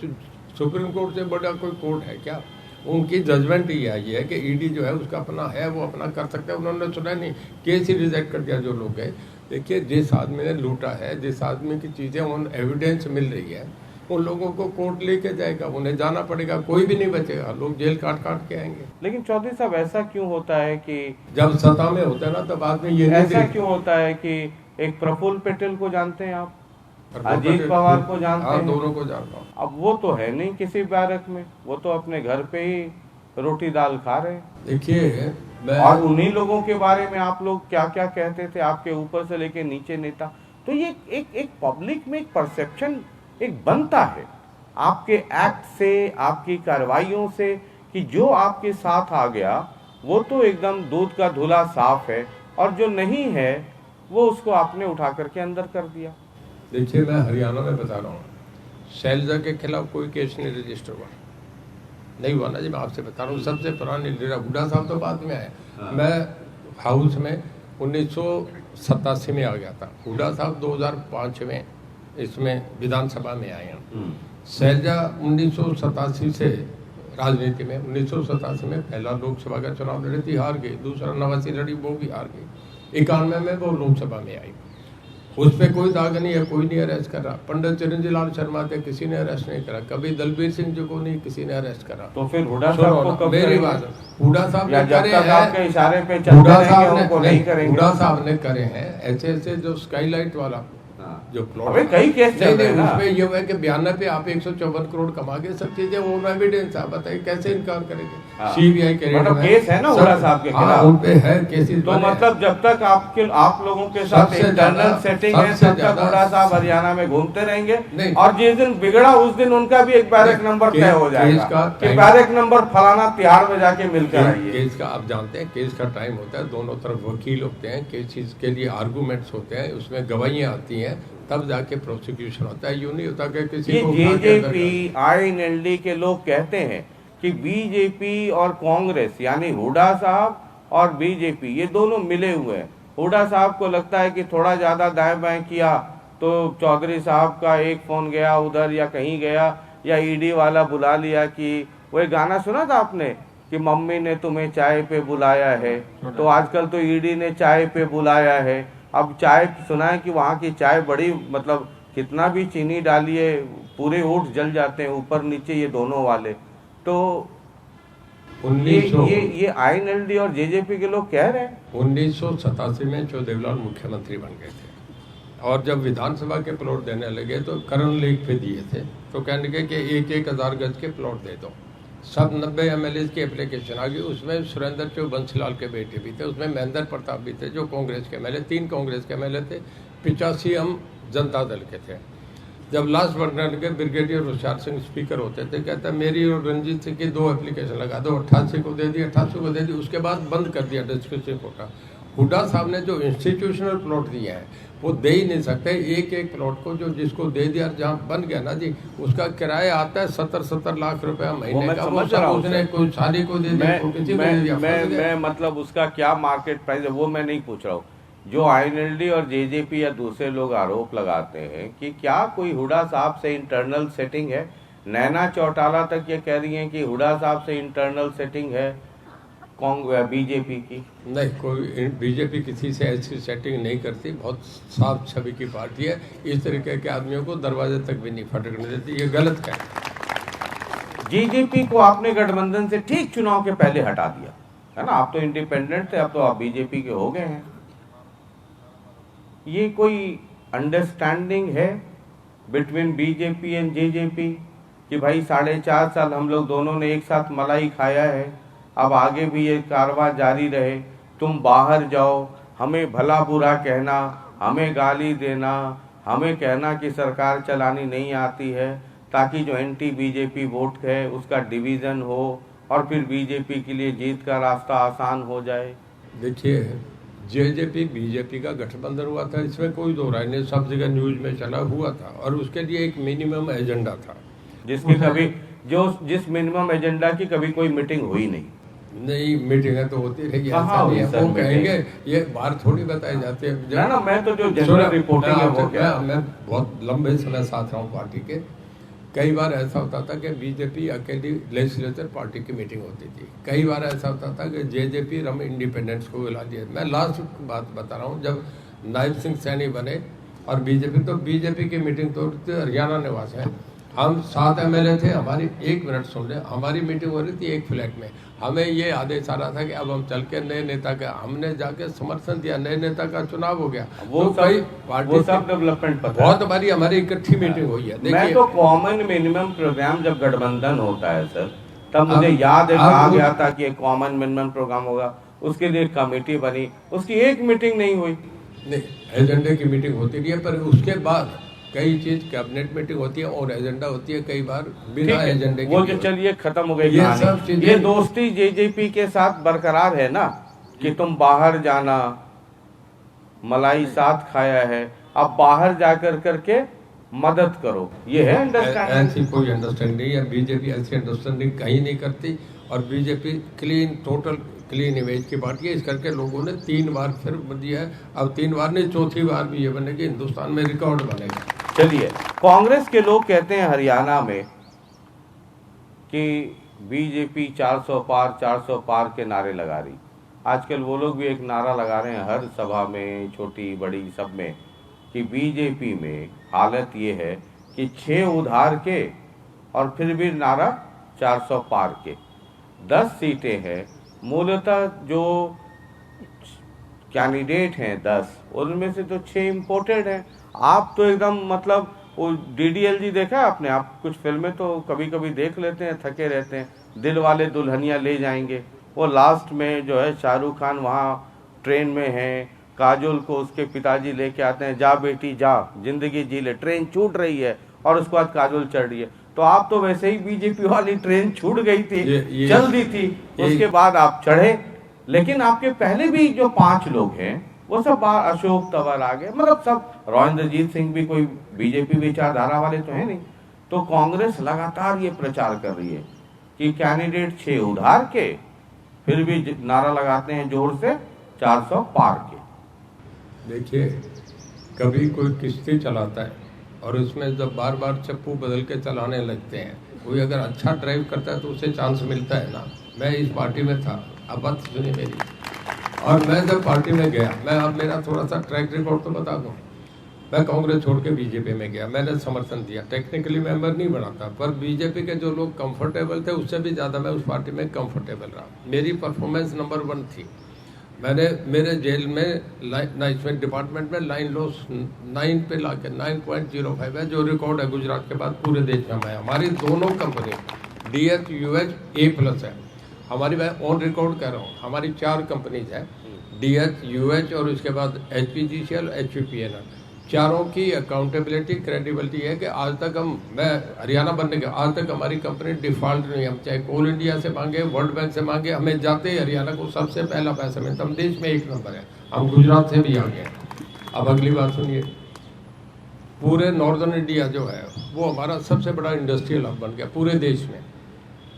सुप्रीम कोर्ट से बड़ा कोई कोर्ट है क्या? उनकी जजमेंट ही आई है कि ईडी जो है उसका अपना है, वो अपना कर सकते हैं। उन्होंने सुना नहीं, केस ही रिजेक्ट कर दिया जो लोग गए। देखिए, जिस आदमी ने लूटा है, जिस आदमी की चीज़ें उन एविडेंस मिल रही है, उन लोगों को कोर्ट लेके जाएगा, उन्हें जाना पड़ेगा, कोई भी नहीं बचेगा, लोग जेल काट काट के आएंगे।
लेकिन चौधरी साहब, ऐसा क्यों होता है कि
जब सत्ता में होता है ना तब आदमी ये
ऐसा क्यों होता है कि एक प्रफुल्ल पटेल को जानते हैं आप, अजीत पवार को जानते हैं,
दोनों को जानता हूँ।
अब वो तो है नहीं किसी बैरक में, वो तो अपने घर पे ही रोटी दाल खा रहे हैं।
देखिए,
और उन्हीं लोगों के बारे में आप लोग क्या क्या कहते थे, आपके ऊपर से लेके नीचे नेता। तो ये एक पब्लिक में एक परसेप्शन एक बनता है आपके एक्ट से, आपकी कार्रवाइयों से, कि जो आपके साथ आ गया वो तो एकदम दूध का धुला साफ है, और जो नहीं है वो उसको आपने उठा करके अंदर कर दिया।
देखिए, मैं हरियाणा में बता रहा हूँ, शैलजा के खिलाफ कोई केस नहीं रजिस्टर हुआ, नहीं हुआ ना जी। मैं आपसे बता रहा हूँ, सबसे पुराने लीडर हुड्डा साहब तो बाद में आए। मैं हाउस में 1987 में आ गया था, हुड्डा साहब 2005 में इसमें विधानसभा में आए हैं। शैलजा 1987 से राजनीति में, 1987 में पहला लोकसभा का चुनाव लड़ी थी, हार गई। दूसरा 89 लड़ी, वो भी हार गई। 91 में वो लोकसभा में आई। उस पर कोई दाग नहीं है, कोई नहीं अरेस्ट करा। पंडित चिरंजीव लाल शर्मा थे, किसी ने अरेस्ट नहीं करा। कभी दलबीर सिंह जी को नहीं किसी ने अरेस्ट करा।
तो फिर हुड्डा साहब को कब
मेरी
करेंगे?
बात, हुड्डा साहब ने करे हैं,
आपके इशारे पे चलते रहेंगे, उनको नहीं करेंगे।
हुड्डा साहब ने करे हैं ऐसे ऐसे, जो स्काईलाइट वाला जो प्लॉट,
अबे कई केस चल रहे हैं ना।
उसमें ये है कि बयान पे आप 154 करोड़ कमा के सब चीजें वो एविडेंस है, बताइए कैसे इनकार करेंगे। सीबीआई के
मतलब केस है ना हुड्डा साहब के खिलाफ,
उन पे है केसेस।
तो मतलब जब तक आप लोगों के साथ इंटरनल सेटिंग है, तब तक हुड्डा साहब हरियाणा में घूमते रहेंगे। और जिस दिन बिगड़ा उस दिन उनका भी एक बैरक नंबर तय हो जाएगा कि बैरक नंबर फलाना तिहाड़ में जाके मिलकर आइए।
केस का आप जानते हैं, केस का टाइम होता है, दोनों तरफ वकील होते हैं, केस के लिए आर्गूमेंट्स होते हैं, उसमें गवाहियां आती हैं, तब जाके प्रोसिक्यूशन होता है। यूं नहीं होता कि किसी को
जेजेपी आईएनएलडी के लोग कहते हैं कि बीजेपी और कांग्रेस यानी हुड्डा साहब और बीजेपी ये दोनों मिले हुए हैं। हुड्डा साहब को लगता है कि थोड़ा ज्यादा दाएं बाएं किया तो चौधरी साहब का एक फोन गया उधर या कहीं गया, या ईडी वाला बुला लिया। कि वो एक गाना सुना था आपने कि मम्मी ने तुम्हें चाय पे बुलाया है, तो आजकल तो ईडी ने चाय पे बुलाया है। अब चाय सुना है कि वहाँ की चाय बड़ी, मतलब कितना भी चीनी डालिए पूरे ओठ जल जाते हैं, ऊपर नीचे ये दोनों वाले। तो
1900
ये आईएनएलडी और जेजेपी के लोग कह रहे हैं
1987 में जो देवलाल मुख्यमंत्री बन गए थे, और जब विधानसभा के प्लॉट देने लगे तो करण लेक पे दिए थे, तो कहने के कि 1,000 गज के प्लॉट दे दो। सब 90 एमएलए की एप्लीकेशन आ गई। उसमें सुरेंद्र चौ बंसीलाल के बेटे भी थे, उसमें महेंद्र प्रताप भी थे जो कांग्रेस के एमएलए, 3 कांग्रेस के एमएलए थे, 85 हम जनता दल के थे। जब लास्ट बनने लगे, ब्रिगेडियर होशियार सिंह स्पीकर होते थे, कहता मेरी और रंजीत सिंह की 2 एप्लीकेशन लगा दो, 88 को दे दी, 88 को दे दी। उसके बाद बंद कर दिया डिस्कशन कोटा। हुड्डा साहब ने जो इंस्टीट्यूशनल प्लॉट दिए हैं वो दे ही नहीं सकते। एक प्लॉट को जो जिसको दे दिया, जहाँ बन गया ना जी, उसका किराया आता है 70 लाख रुपया महीने का। उसने कोई शादी को दे दिया, किसी को दे दिया।
मैं मतलब उसका क्या मार्केट प्राइस है वो मैं नहीं पूछ रहा हूँ। जो आईएनएलडी और जेजेपी या दूसरे लोग आरोप लगाते हैं कि क्या कोई हुड्डा साहब से इंटरनल सेटिंग है, नैना चौटाला तक ये कह रही हैं कि हुड्डा साहब से इंटरनल सेटिंग है बीजेपी की।
नहीं, कोई बीजेपी किसी से ऐसी सेटिंग नहीं करती, बहुत साफ छवि की पार्टी है। इस तरीके के आदमियों को दरवाजे तक भी नहीं फटकने देती, ये गलत है।
जेजेपी को आपने गठबंधन से ठीक चुनाव के पहले हटा दिया है ना, आप तो इंडिपेंडेंट थे, अब तो आप बीजेपी के हो गए हैं। ये कोई अंडरस्टैंडिंग है बिटवीन बीजेपी एंड जेजेपी कि भाई 4.5 साल हम लोग दोनों ने एक साथ मलाई खाया है, अब आगे भी ये कारवां जारी रहे। तुम बाहर जाओ, हमें भला बुरा कहना, हमें गाली देना, हमें कहना कि सरकार चलानी नहीं आती है, ताकि जो एंटी बीजेपी वोट है उसका डिवीज़न हो और फिर बीजेपी के लिए जीत का रास्ता आसान हो जाए।
देखिए, जेजेपी बीजेपी का गठबंधन हुआ था, इसमें कोई दो राय नहीं, सब जगह न्यूज में चला हुआ था, और उसके लिए एक मिनिमम एजेंडा था
जिसकी कभी जिस मिनिमम एजेंडा की कभी कोई मीटिंग हुई नहीं।
मीटिंगें तो होती रही, ऐसा नहीं है। वो कहेंगे ये बाहर थोड़ी बताई जाती है
ना। मैं तो जो जनरल रिपोर्टिंग है वो क्या,
मैं बहुत लंबे समय साथ रहा हूँ पार्टी के। कई बार ऐसा होता था कि बीजेपी अकेली लेजिस्लेचर पार्टी की मीटिंग होती थी, कई बार ऐसा होता था कि जेजेपी हम इंडिपेंडेंट्स को बुला दिया। मैं लास्ट बात बता रहा हूँ, जब नायब सिंह सैनी बने और बीजेपी, तो बीजेपी की मीटिंग तो हरियाणा निवास है, हम 7 एमएलए थे। हमारी 1 मिनट सुन ले, हमारी मीटिंग हो रही थी एक फ्लैट में। हमें ये आदेश आ रहा था कि अब हम चल के नए नेता का, हमने जाके समर्थन दिया, नए नेता का चुनाव हो गया।
वो
तो
सब डेवलपमेंट पता
बहुत हमारी इकट्ठी मीटिंग हुई है।
मैं तो कॉमन मिनिमम प्रोग्राम जब गठबंधन होता है सर, तब मुझे याद है कहा गया था कि एक कॉमन मिनिमम प्रोग्राम होगा, उसके लिए कमेटी बनी, उसकी एक मीटिंग नहीं हुई।
नहीं, एजेंडे की मीटिंग होती रही है, पर उसके बाद कई चीज कैबिनेट मीटिंग होती है और एजेंडा होती है, कई बार बिना एजेंडे
वो
के
जो चलिए खत्म हो गई
ये
कहानी।
सब चीजें-
ये दोस्ती जेजेपी के साथ बरकरार है ना कि तुम बाहर जाना, मलाई साथ खाया है, अब बाहर जाकर करके मदद करो, ये है अंडरस्टैंडिंग।
ऐसी कोई अंडरस्टैंडिंग है, बीजेपी ऐसी अंडरस्टैंडिंग कहीं नहीं करती। और BJP clean, total clean image की पार्टी है। इस करके लोगों ने 3 बार फिर दिया है, अब 3 बार नहीं, चौथी बार भी ये बनेगी, हिंदुस्तान में रिकॉर्ड बनेगा।
चलिए, कांग्रेस के लोग कहते हैं हरियाणा में कि बीजेपी 400 पार के नारे लगा रही। आजकल वो लोग भी एक नारा लगा रहे हैं हर सभा में, छोटी बड़ी सब में, कि बीजेपी में हालत ये है कि 6 उधार के और फिर भी नारा 400 पार के। 10 सीटें हैं, मूलतः जो कैंडिडेट हैं 10, उनमें से तो 6 इम्पोर्टेड हैं। आप तो एकदम मतलब वो डीडीएलजी देखा है आपने? आप कुछ फिल्में तो कभी कभी देख लेते हैं, थके रहते हैं। दिल वाले दुल्हनिया ले जाएंगे, वो लास्ट में जो है शाहरुख खान वहाँ ट्रेन में है, काजोल को उसके पिताजी लेके आते हैं, जा बेटी जा, जिंदगी जी ले, ट्रेन छूट रही है, और उसके बाद काजोल चढ़ रही है। तो आप तो वैसे ही बीजेपी वाली ट्रेन छूट गई थी, चल दी थी, उसके बाद आप चढ़े। लेकिन आपके पहले भी जो 5 लोग हैं वो सब बाहर, अशोक तंवर आ गए, मतलब सब, रोहिंद्रजीत सिंह भी कोई बीजेपी विचारधारा वाले तो है नहीं। तो कांग्रेस लगातार ये प्रचार कर रही है कि कैंडिडेट 6 उधार के, फिर भी नारा लगाते हैं जोर से 400 पार के।
देखिए, कभी कोई किश्ती चलाता है और उसमें जब बार बार चप्पू बदल के चलाने लगते हैं, कोई अगर अच्छा ड्राइव करता है तो उसे चांस मिलता है ना। मैं इस पार्टी में था, अब बात सुनिए मेरी, और मैं जब पार्टी में गया, मैं अब मेरा थोड़ा सा ट्रैक रिकॉर्ड तो बता दूं। मैं कांग्रेस छोड़ के बीजेपी में गया, मैंने समर्थन दिया, टेक्निकली मेंबर नहीं बना था, पर बीजेपी के जो लोग कंफर्टेबल थे उससे भी ज़्यादा मैं उस पार्टी में कंफर्टेबल रहा। मेरी परफॉर्मेंस नंबर 1 थी। मैंने मेरे जेल में इसमें डिपार्टमेंट में लाइन लॉस 9 पे ला के 9.05 है, जो रिकॉर्ड है गुजरात के बाद पूरे देश में। मैं, हमारी दोनों कंपनी DH UH A+ है हमारी, मैं ऑन रिकॉर्ड कह रहा हूँ। हमारी 4 कंपनीज है, DH UH और उसके बाद HPGCL HPPL। चारों की अकाउंटेबिलिटी, क्रेडिबिलिटी है कि आज तक मैं हरियाणा बनने के आज तक हमारी कंपनी डिफॉल्ट नहीं। हम चाहे कोल इंडिया से मांगे, वर्ल्ड बैंक से मांगे, हमें जाते ही हरियाणा को सबसे पहला पैसा मिलता। हम देश में 1 नंबर है। हम गुजरात से भी आ गए। अब अगली बात सुनिए, पूरे नॉर्दर्न इंडिया जो है वो हमारा सबसे बड़ा इंडस्ट्रियल हब बन गया पूरे देश में।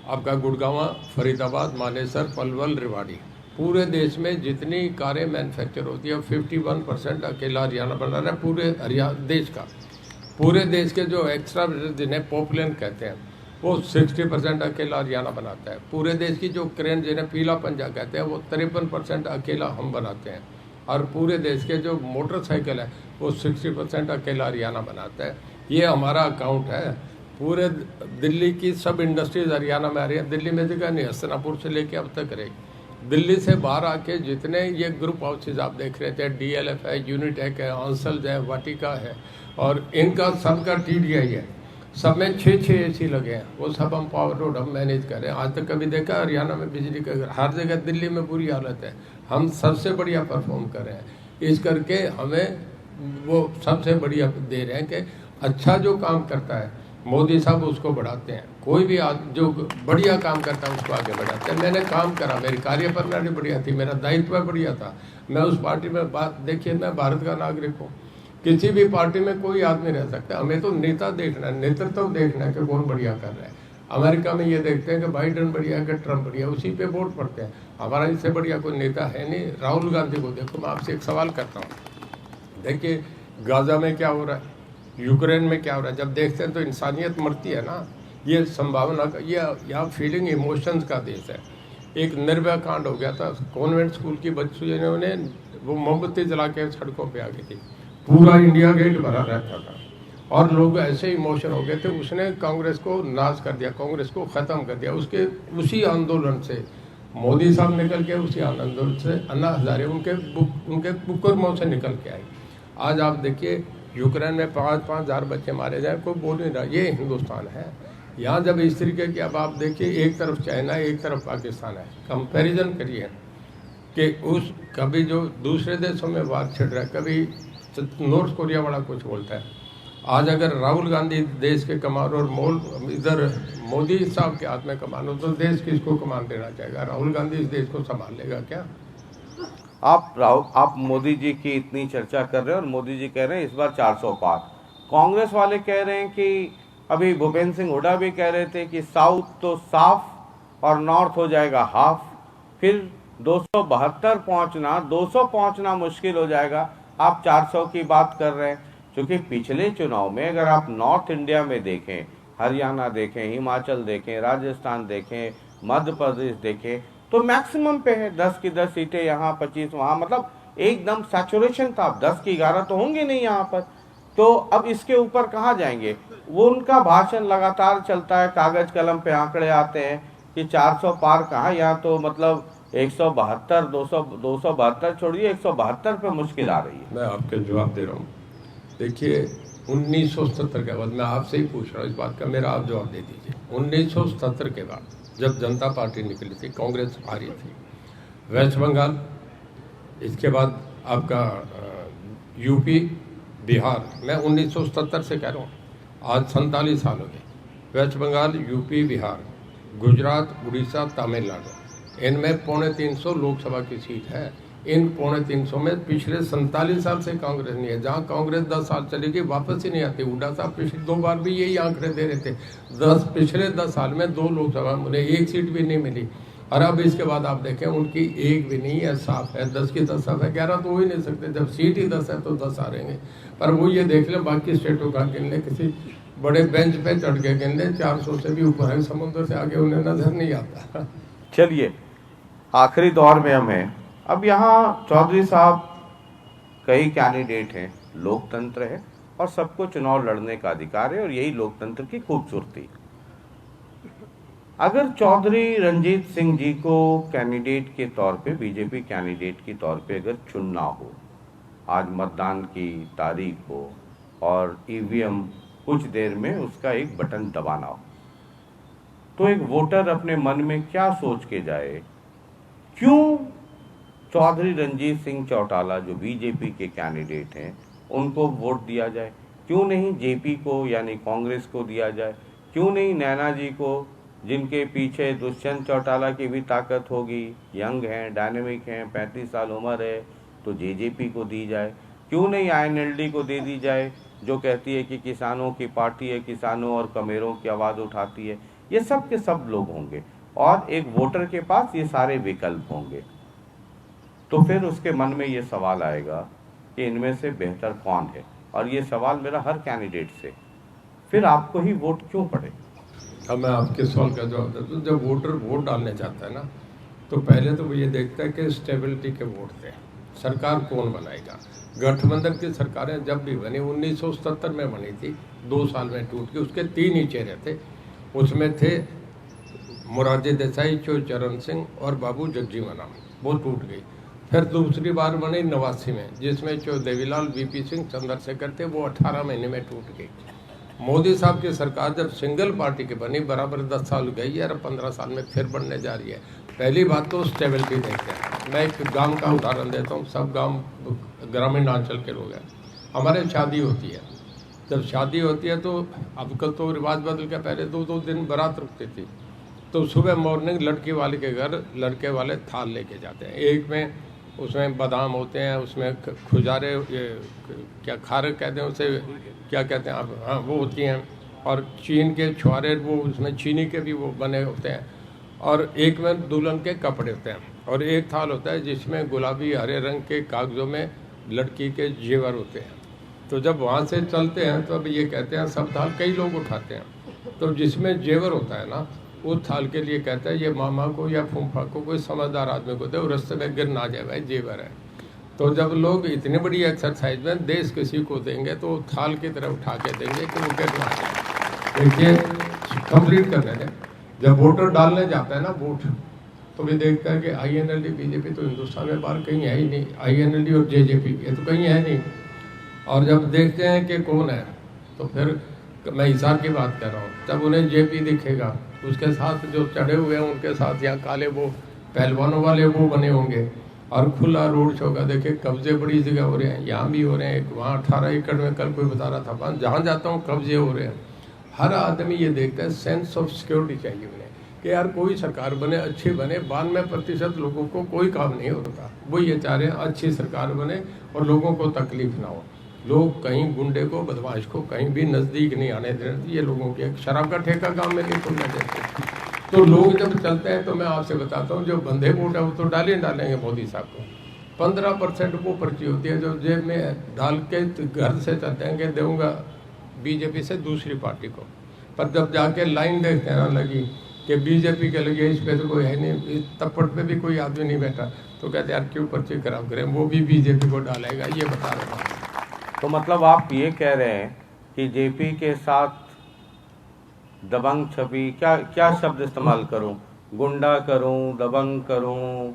आपका गुड़गांव, फरीदाबाद, मानेसर, पलवल, रेवाड़ी, पूरे देश में जितनी कारें मैन्युफैक्चर होती है 51% अकेला हरियाणा बना रहा है पूरे देश का। पूरे देश के जो एक्स्ट्रा जिन्हें पॉपुलेशन कहते हैं वो 60% अकेला हरियाणा बनाता है। पूरे देश की जो क्रेन जिन्हें पीला पंजा कहते हैं वो 53% अकेला हम बनाते हैं। और पूरे देश के जो मोटरसाइकिल है वो 60% अकेला हरियाणा बनाता है। ये हमारा अकाउंट है। पूरे दिल्ली की सब इंडस्ट्रीज हरियाणा में आ रही है। दिल्ली में जगह नहीं, हस्तिनापुर से लेके अब तक रही। दिल्ली से बाहर आके जितने ये ग्रुप हाउसेज आप देख रहे थे, DLF है, यूनिटेक है, आंसल्स है, वाटिका है, और इनका सबका TDI है। सब में 6 AC लगे हैं। वो सब हम पावर रोड हम मैनेज कर रहे हैं। आज तक कभी देखा हरियाणा में बिजली का? हर जगह दिल्ली में बुरी हालत है, हम सबसे बढ़िया परफॉर्म कर रहे हैं। इस करके हमें वो सबसे बढ़िया दे रहे हैं कि अच्छा जो काम करता है मोदी साहब उसको बढ़ाते हैं। कोई भी जो बढ़िया काम करता है उसको आगे बढ़ाते हैं। मैंने काम करा, मेरी कार्य प्रणाली बढ़िया थी, मेरा दायित्व बढ़िया था। मैं उस पार्टी में देखिए, मैं भारत का नागरिक हूँ। किसी भी पार्टी में कोई आदमी रह सकता है। हमें तो नेता देखना है, नेतृत्व देखना है कि कौन बढ़िया कर रहा है। अमेरिका में ये देखते हैं कि बाइडेन बढ़िया है कि ट्रंप बढ़िया, उसी पे वोट पड़ते हैं। हमारा इससे बढ़िया कोई नेता है नहीं। राहुल गांधी को देखो। मैं आपसे एक सवाल करता हूँ, देखिए गाजा में क्या हो रहा है, यूक्रेन में क्या हो रहा है। जब देखते हैं तो इंसानियत मरती है ना। ये संभावना का, ये यहाँ फीलिंग इमोशंस का देश है। एक निर्भया कांड हो गया था, कॉन्वेंट स्कूल की बच्चियों ने वो मोमबत्ती जला के सड़कों पे आ गई थी, पूरा इंडिया गेट भरा रहता था और लोग ऐसे इमोशन हो गए थे। उसने कांग्रेस को नाश कर दिया, कांग्रेस को ख़त्म कर दिया। उसी आंदोलन से मोदी साहब निकल के, उसी आंदोलन से अन्ना हजारे उनके कुकर्मों से निकल के आए। आज आप देखिए यूक्रेन में 5-5 हज़ार बच्चे मारे जाए, कोई बोल नहीं रहा। ये हिंदुस्तान है। यहाँ जब इस तरीके की, अब आप देखिए एक तरफ चाइना है, एक तरफ पाकिस्तान है। कंपैरिजन करिए कि कभी जो दूसरे देशों में बात छिड़ रहा है, कभी नॉर्थ कोरिया वाला कुछ बोलता है आज अगर राहुल गांधी देश के कमान और इधर मोदी साहब के हाथ में कमान हो तो देश किसको कमान देना चाहेगा? राहुल गांधी इस देश को संभाल लेगा क्या?
आप मोदी जी की इतनी चर्चा कर रहे हैं और मोदी जी कह रहे हैं इस बार 400 पार। कांग्रेस वाले कह रहे हैं कि अभी भूपेंद्र सिंह हुड्डा भी कह रहे थे कि साउथ तो साफ और नॉर्थ हो जाएगा हाफ, फिर 272 पहुंचना, 200 पहुंचना मुश्किल हो जाएगा। आप 400 की बात कर रहे हैं, क्योंकि पिछले चुनाव में अगर आप नॉर्थ इंडिया में देखें, हरियाणा देखें, हिमाचल देखें, राजस्थान देखें, मध्य प्रदेश देखें, तो मैक्सिमम पे है 10 की 10 सीटें यहाँ, 25 वहाँ, मतलब एकदम सैचुरेशन था। 10 की 11 तो होंगे नहीं यहाँ पर, तो अब इसके ऊपर कहाँ जाएंगे? वो उनका भाषण लगातार चलता है, कागज कलम पे आंकड़े आते हैं कि 400 पार कहाँ, यहाँ तो मतलब 172, 272 छोड़िए, 172 पे मुश्किल आ रही है।
मैं आपके जवाब दे रहा हूँ। देखिए 1970 के बाद, मैं आपसे ही पूछ रहा हूँ इस बात का, मेरा आप जवाब दे दीजिए। 1970 के बाद जब जनता पार्टी निकली थी, कांग्रेस हारी थी, वेस्ट बंगाल, इसके बाद आपका यूपी, बिहार, मैं 1970 से कह रहा हूँ, आज 47 साल हो गए। वेस्ट बंगाल, यूपी, बिहार, गुजरात, उड़ीसा, तमिलनाडु, इनमें 350 लोकसभा की सीट है। इन 350 में पिछले 47 साल से कांग्रेस नहीं है। जहाँ कांग्रेस 10 साल चली गई, वापस ही नहीं आती। हुड्डा साहब पिछले 2 बार भी यही आंकड़े दे रहे थे। पिछले 10 साल में 2 लोकसभा में उन्हें 1 सीट भी नहीं मिली। और अब इसके बाद आप देखें, उनकी 1 भी नहीं है, साफ है। 10 की 10 साफ है, 11 तो हो ही नहीं सकते। जब सीट ही 10 है तो 10 आ रहेंगे। पर वो ये देख ले, बाकी स्टेटों का गिन ले, किसी बड़े बेंच पे चढ़ के गिन ले, 400 से भी ऊपर है, समुद्र से आगे उन्हें नजर नहीं आता।
चलिए, आखिरी दौर में हम हैं। अब यहाँ चौधरी साहब, कई कैंडिडेट हैं, लोकतंत्र है और सबको चुनाव लड़ने का अधिकार है, और यही लोकतंत्र की खूबसूरती। अगर चौधरी रणजीत सिंह जी को कैंडिडेट के तौर पे, बीजेपी कैंडिडेट के तौर पे अगर चुनना हो, आज मतदान की तारीख हो और ईवीएम कुछ देर में उसका एक बटन दबाना हो, तो एक वोटर अपने मन में क्या सोच के जाए? क्यों चौधरी रणजीत सिंह चौटाला जो बीजेपी के कैंडिडेट हैं उनको वोट दिया जाए? क्यों नहीं जेपी को यानी कांग्रेस को दिया जाए? क्यों नहीं नैना जी को, जिनके पीछे दुष्यंत चौटाला की भी ताकत होगी, यंग हैं, डायनेमिक हैं, 35 साल उम्र है, तो जेजेपी को दी जाए? क्यों नहीं आईएनएलडी को दे दी जाए, जो कहती है कि किसानों की पार्टी है, किसानों और कमेरों की आवाज़ उठाती है? ये सब के सब लोग होंगे और एक वोटर के पास ये सारे विकल्प होंगे, तो फिर उसके मन में ये सवाल आएगा कि इनमें से बेहतर कौन है। और ये सवाल मेरा हर कैंडिडेट से, फिर आपको ही वोट क्यों पड़े?
अब मैं आपके सवाल का जवाब देता हूँ। जब वोटर वोट डालने जाता है ना, तो पहले तो वो ये देखता है कि स्टेबिलिटी के वोट थे, सरकार कौन बनाएगा। गठबंधन की सरकारें जब भी बनी, 1970 में बनी थी, 2 साल में टूट गई। उसके 3 ही चेहरे थे, उसमें थे मोरारजी देसाई, चरण सिंह और बाबू जगजीवन राम, वो टूट गई। फिर दूसरी बार बनी 89 में, जिसमें देवीलाल, वीपी सिंह, चंद्रशेखर थे, वो 18 महीने में टूट गई। मोदी साहब की सरकार जब सिंगल पार्टी की बनी, बराबर 10 साल गई है और 15 साल में फिर बनने जा रही है। पहली बात तो स्टेबिलिटी देखते हैं। मैं एक गांव का उदाहरण देता हूँ, सब गांव ग्रामीण अंचल के लोग हैं। हमारे शादी होती है, जब शादी होती है तो अब कल तो रिवाज बदल के, पहले 2-2 दिन बारात रुकती थी। तो सुबह मॉर्निंग लड़की वाले के घर लड़के वाले थाल लेके जाते हैं। एक में उसमें बादाम होते हैं, उसमें खुजारे, ये क्या खारक कहते हैं उसे, क्या कहते हैं आप, हाँ वो होती हैं, और चीन के छुआरे, वो उसमें चीनी के भी वो बने होते हैं। और एक में दुल्हन के कपड़े होते हैं, और एक थाल होता है जिसमें गुलाबी हरे रंग के कागज़ों में लड़की के जेवर होते हैं। तो जब वहाँ से चलते हैं तो अब ये कहते हैं सब थाल कई लोग उठाते हैं। तो जिसमें जेवर होता है ना, उस थाल के लिए कहता है ये मामा को या फूफा को, कोई समझदार आदमी को दे, और रास्ते में गिर ना जाए, भाई जेवर है। तो जब लोग इतनी बड़ी एक्सरसाइज में देश किसी को देंगे तो थाल की तरह उठा के देंगे कि वो गिर ना जाए। देखिए कंप्लीट करने दें। जब वोटर डालने जाता है ना वोट, तो भी देखता है कि आईएनएलडी, बीजेपी तो हिंदुस्तान में बाहर कहीं है ही नहीं, आईएनएलडी और जेजेपी ये तो कहीं है नहीं। और जब देखते हैं कि कौन है, तो फिर मैं हिसाब की बात कर रहा हूँ, जब उन्हें जेपी दिखेगा, उसके साथ जो चढ़े हुए हैं उनके साथ या काले वो पहलवानों वाले वो बने होंगे, और खुला रोड शो का देखिए, कब्जे बड़ी जगह हो रहे हैं, यहाँ भी हो रहे हैं, वहाँ 18 एकड़ में कल कोई बता रहा था, जहाँ जाता हूँ कब्जे हो रहे हैं। हर आदमी ये देखता है, सेंस ऑफ सिक्योरिटी चाहिए उन्हें कि यार कोई सरकार बने, अच्छी बने। 92% लोगों को कोई काम नहीं होता, वो ये चाह रहे हैं अच्छी सरकार बने और लोगों को तकलीफ ना हो। लोग कहीं गुंडे को, बदमाश को कहीं भी नज़दीक नहीं आने दे रहे। ये लोगों की एक शराब का ठेका गाँव में नहीं खोलना देते। तो लोग जब चलते हैं तो मैं आपसे बताता हूँ, जो बंधे वोट है वो तो डालेंगे मोदी साहब को। 15% वो पर्ची होती है जो जेब में डाल के घर से चलते हैं कि दूंगा बीजेपी से दूसरी पार्टी को। पर जब जाके लाइन देखते हैं ना लगी कि बीजेपी के लगे, इस पे तो कोई है नहीं, इस तपट पे भी कोई आदमी नहीं बैठा, तो कहते यार क्यों पर्ची खराब करें, वो भी बीजेपी को डालेगा। ये बता रहा हूँ।
तो मतलब आप ये कह रहे हैं कि जेपी के साथ दबंग छवि, क्या शब्द इस्तेमाल करूं, गुंडा करूं, दबंग करूं,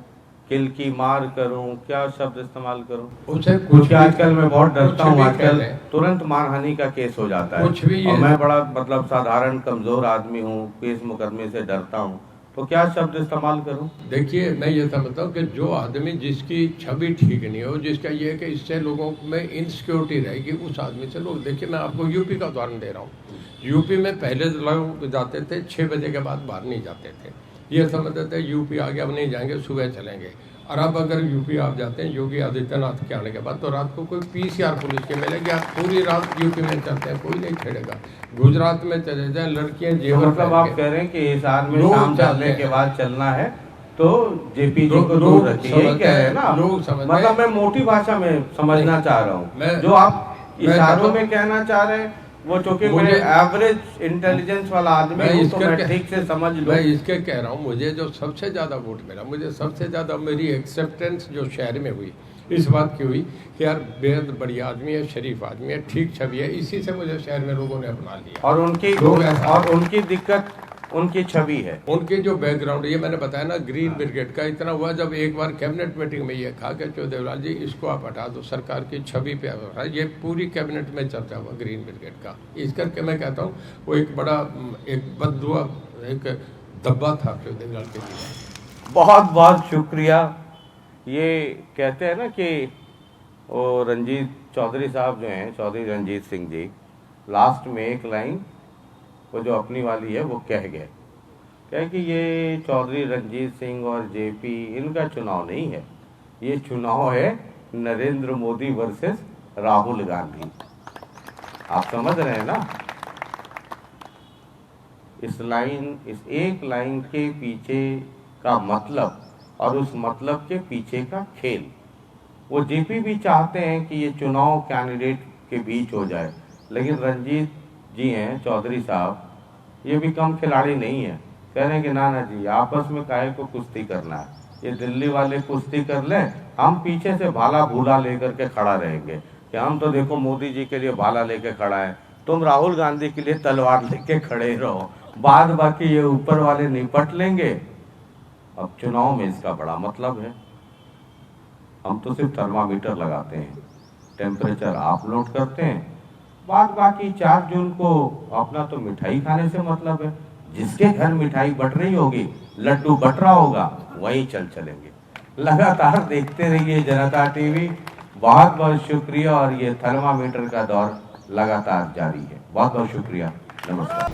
किल की मार करूं, क्या शब्द इस्तेमाल करूं?
उसे
कुछ आजकल मैं बहुत डरता हूं, आजकल
कहते हैं।
तुरंत मानहानि का केस हो जाता है।
कुछ भी ये-
और मैं बड़ा मतलब साधारण कमजोर आदमी हूं, केस मुकदमे से डरता हूं, तो क्या शब्द इस्तेमाल करूं?
देखिए, मैं ये समझता हूँ कि जो आदमी जिसकी छवि ठीक नहीं हो, जिसका ये है कि इससे लोगों में इनसिक्योरिटी रहेगी, उस आदमी से लोग, देखिए मैं आपको यूपी का उदाहरण दे रहा हूँ। यूपी में पहले लोग जाते थे 6 बजे के बाद बाहर नहीं जाते थे, ये समझते थे यूपी आ गया, अब नहीं जाएंगे, सुबह चलेंगे। और अब अगर यूपी आप जाते हैं योगी आदित्यनाथ के आने के बाद, तो रात को कोई पीसीआर पुलिस के मिलेगी, आप पूरी रात यूपी में चलते हैं, कोई नहीं छेड़ेगा। गुजरात में चले जाए, लड़कियां जेवर
मतलब आप कह रहे हैं कि हिसार में
लोग
शाम
चलते
चलने
हैं।
के बाद चलना है तो जेपी जी को
लोग
दूर रखिए, यही
समझते
कह रहे हैं
हैं,
ना?
लोग समझते
मतलब
हैं।
मैं मोटी भाषा में समझना चाह रहा हूँ,
मैं-
जो आप
मैं
इशारों
कहता-
में कहना चाह रहे हैं, वो चूंकि मैं
मुझे-
एवरेज इंटेलिजेंस वाला आदमी
मैं
हूँ, तो
इसके
मैं
कह-
ठीक से समझ लूँ।
मैं इसके कह रहा हूँ, मुझे जो सबसे ज़्यादा वोट मिला, मुझे सबसे ज़्यादा मेरी एक्सेप्टेंस जो शहर में हुई, इस बात की हुई कि यार बेहद बढ़िया आदमी है, शरीफ आदमी है, ठीक छवि है, इसी से मुझे शहर में लोगों ने अपना लिया।
और
लोग
उनकी दिक्कत उनकी छवि है।
उनके जो बैकग्राउंड, ये मैंने बताया ना, ग्रीन ब्रिगेड का इतना हुआ, जब एक बार कैबिनेट मीटिंग में ये कहा कि चौधरीलाल जी इसको आप हटा दो, सरकार की छवि पे हटा, ये पूरी कैबिनेट में चर्चा हुआ ग्रीन ब्रिगेड का। इस करके मैं कहता हूँ वो एक बड़ा एक बददुआ, एक दब्बा था चौधरीलाल के लिए।
बहुत बहुत शुक्रिया। ये कहते हैं ना कि वो रंजीत चौधरी साहब जो हैं, चौधरी रंजीत सिंह जी, लास्ट में एक लाइन वो जो अपनी वाली है वो कह गए, कह कि ये चौधरी रंजीत सिंह और जेपी इनका चुनाव नहीं है, ये चुनाव है नरेंद्र मोदी वर्सेस राहुल गांधी। आप समझ रहे हैं ना? इस एक लाइन के पीछे का मतलब और उस मतलब के पीछे का खेल, वो जेपी भी चाहते हैं कि ये चुनाव कैंडिडेट के बीच हो जाए, लेकिन रंजीत जी हैं, चौधरी साहब, ये भी कम खिलाड़ी नहीं है। कह रहे हैं कि ना जी, आपस में काहे को कुश्ती करना है, ये दिल्ली वाले कुश्ती कर लें, हम पीछे से भाला भूला लेकर के खड़ा रहेंगे कि हम तो देखो मोदी जी के लिए भाला लेके खड़ा है, तुम राहुल गांधी के लिए तलवार लेके खड़े रहो, बाद बाकी ये ऊपर वाले निपट लेंगे। अब चुनाव में इसका बड़ा मतलब है। हम तो सिर्फ थर्मामीटर लगाते हैं, टेम्परेचर आप नोट करते हैं, बाद बाकी 4 जून को अपना तो मिठाई खाने से मतलब है। जिसके घर मिठाई बट रही होगी, लड्डू बट रहा होगा, वहीं चलेंगे। लगातार देखते रहिए जनता टीवी। बहुत बहुत शुक्रिया, और ये थर्मामीटर का दौर लगातार जारी है। बहुत बहुत शुक्रिया, नमस्कार।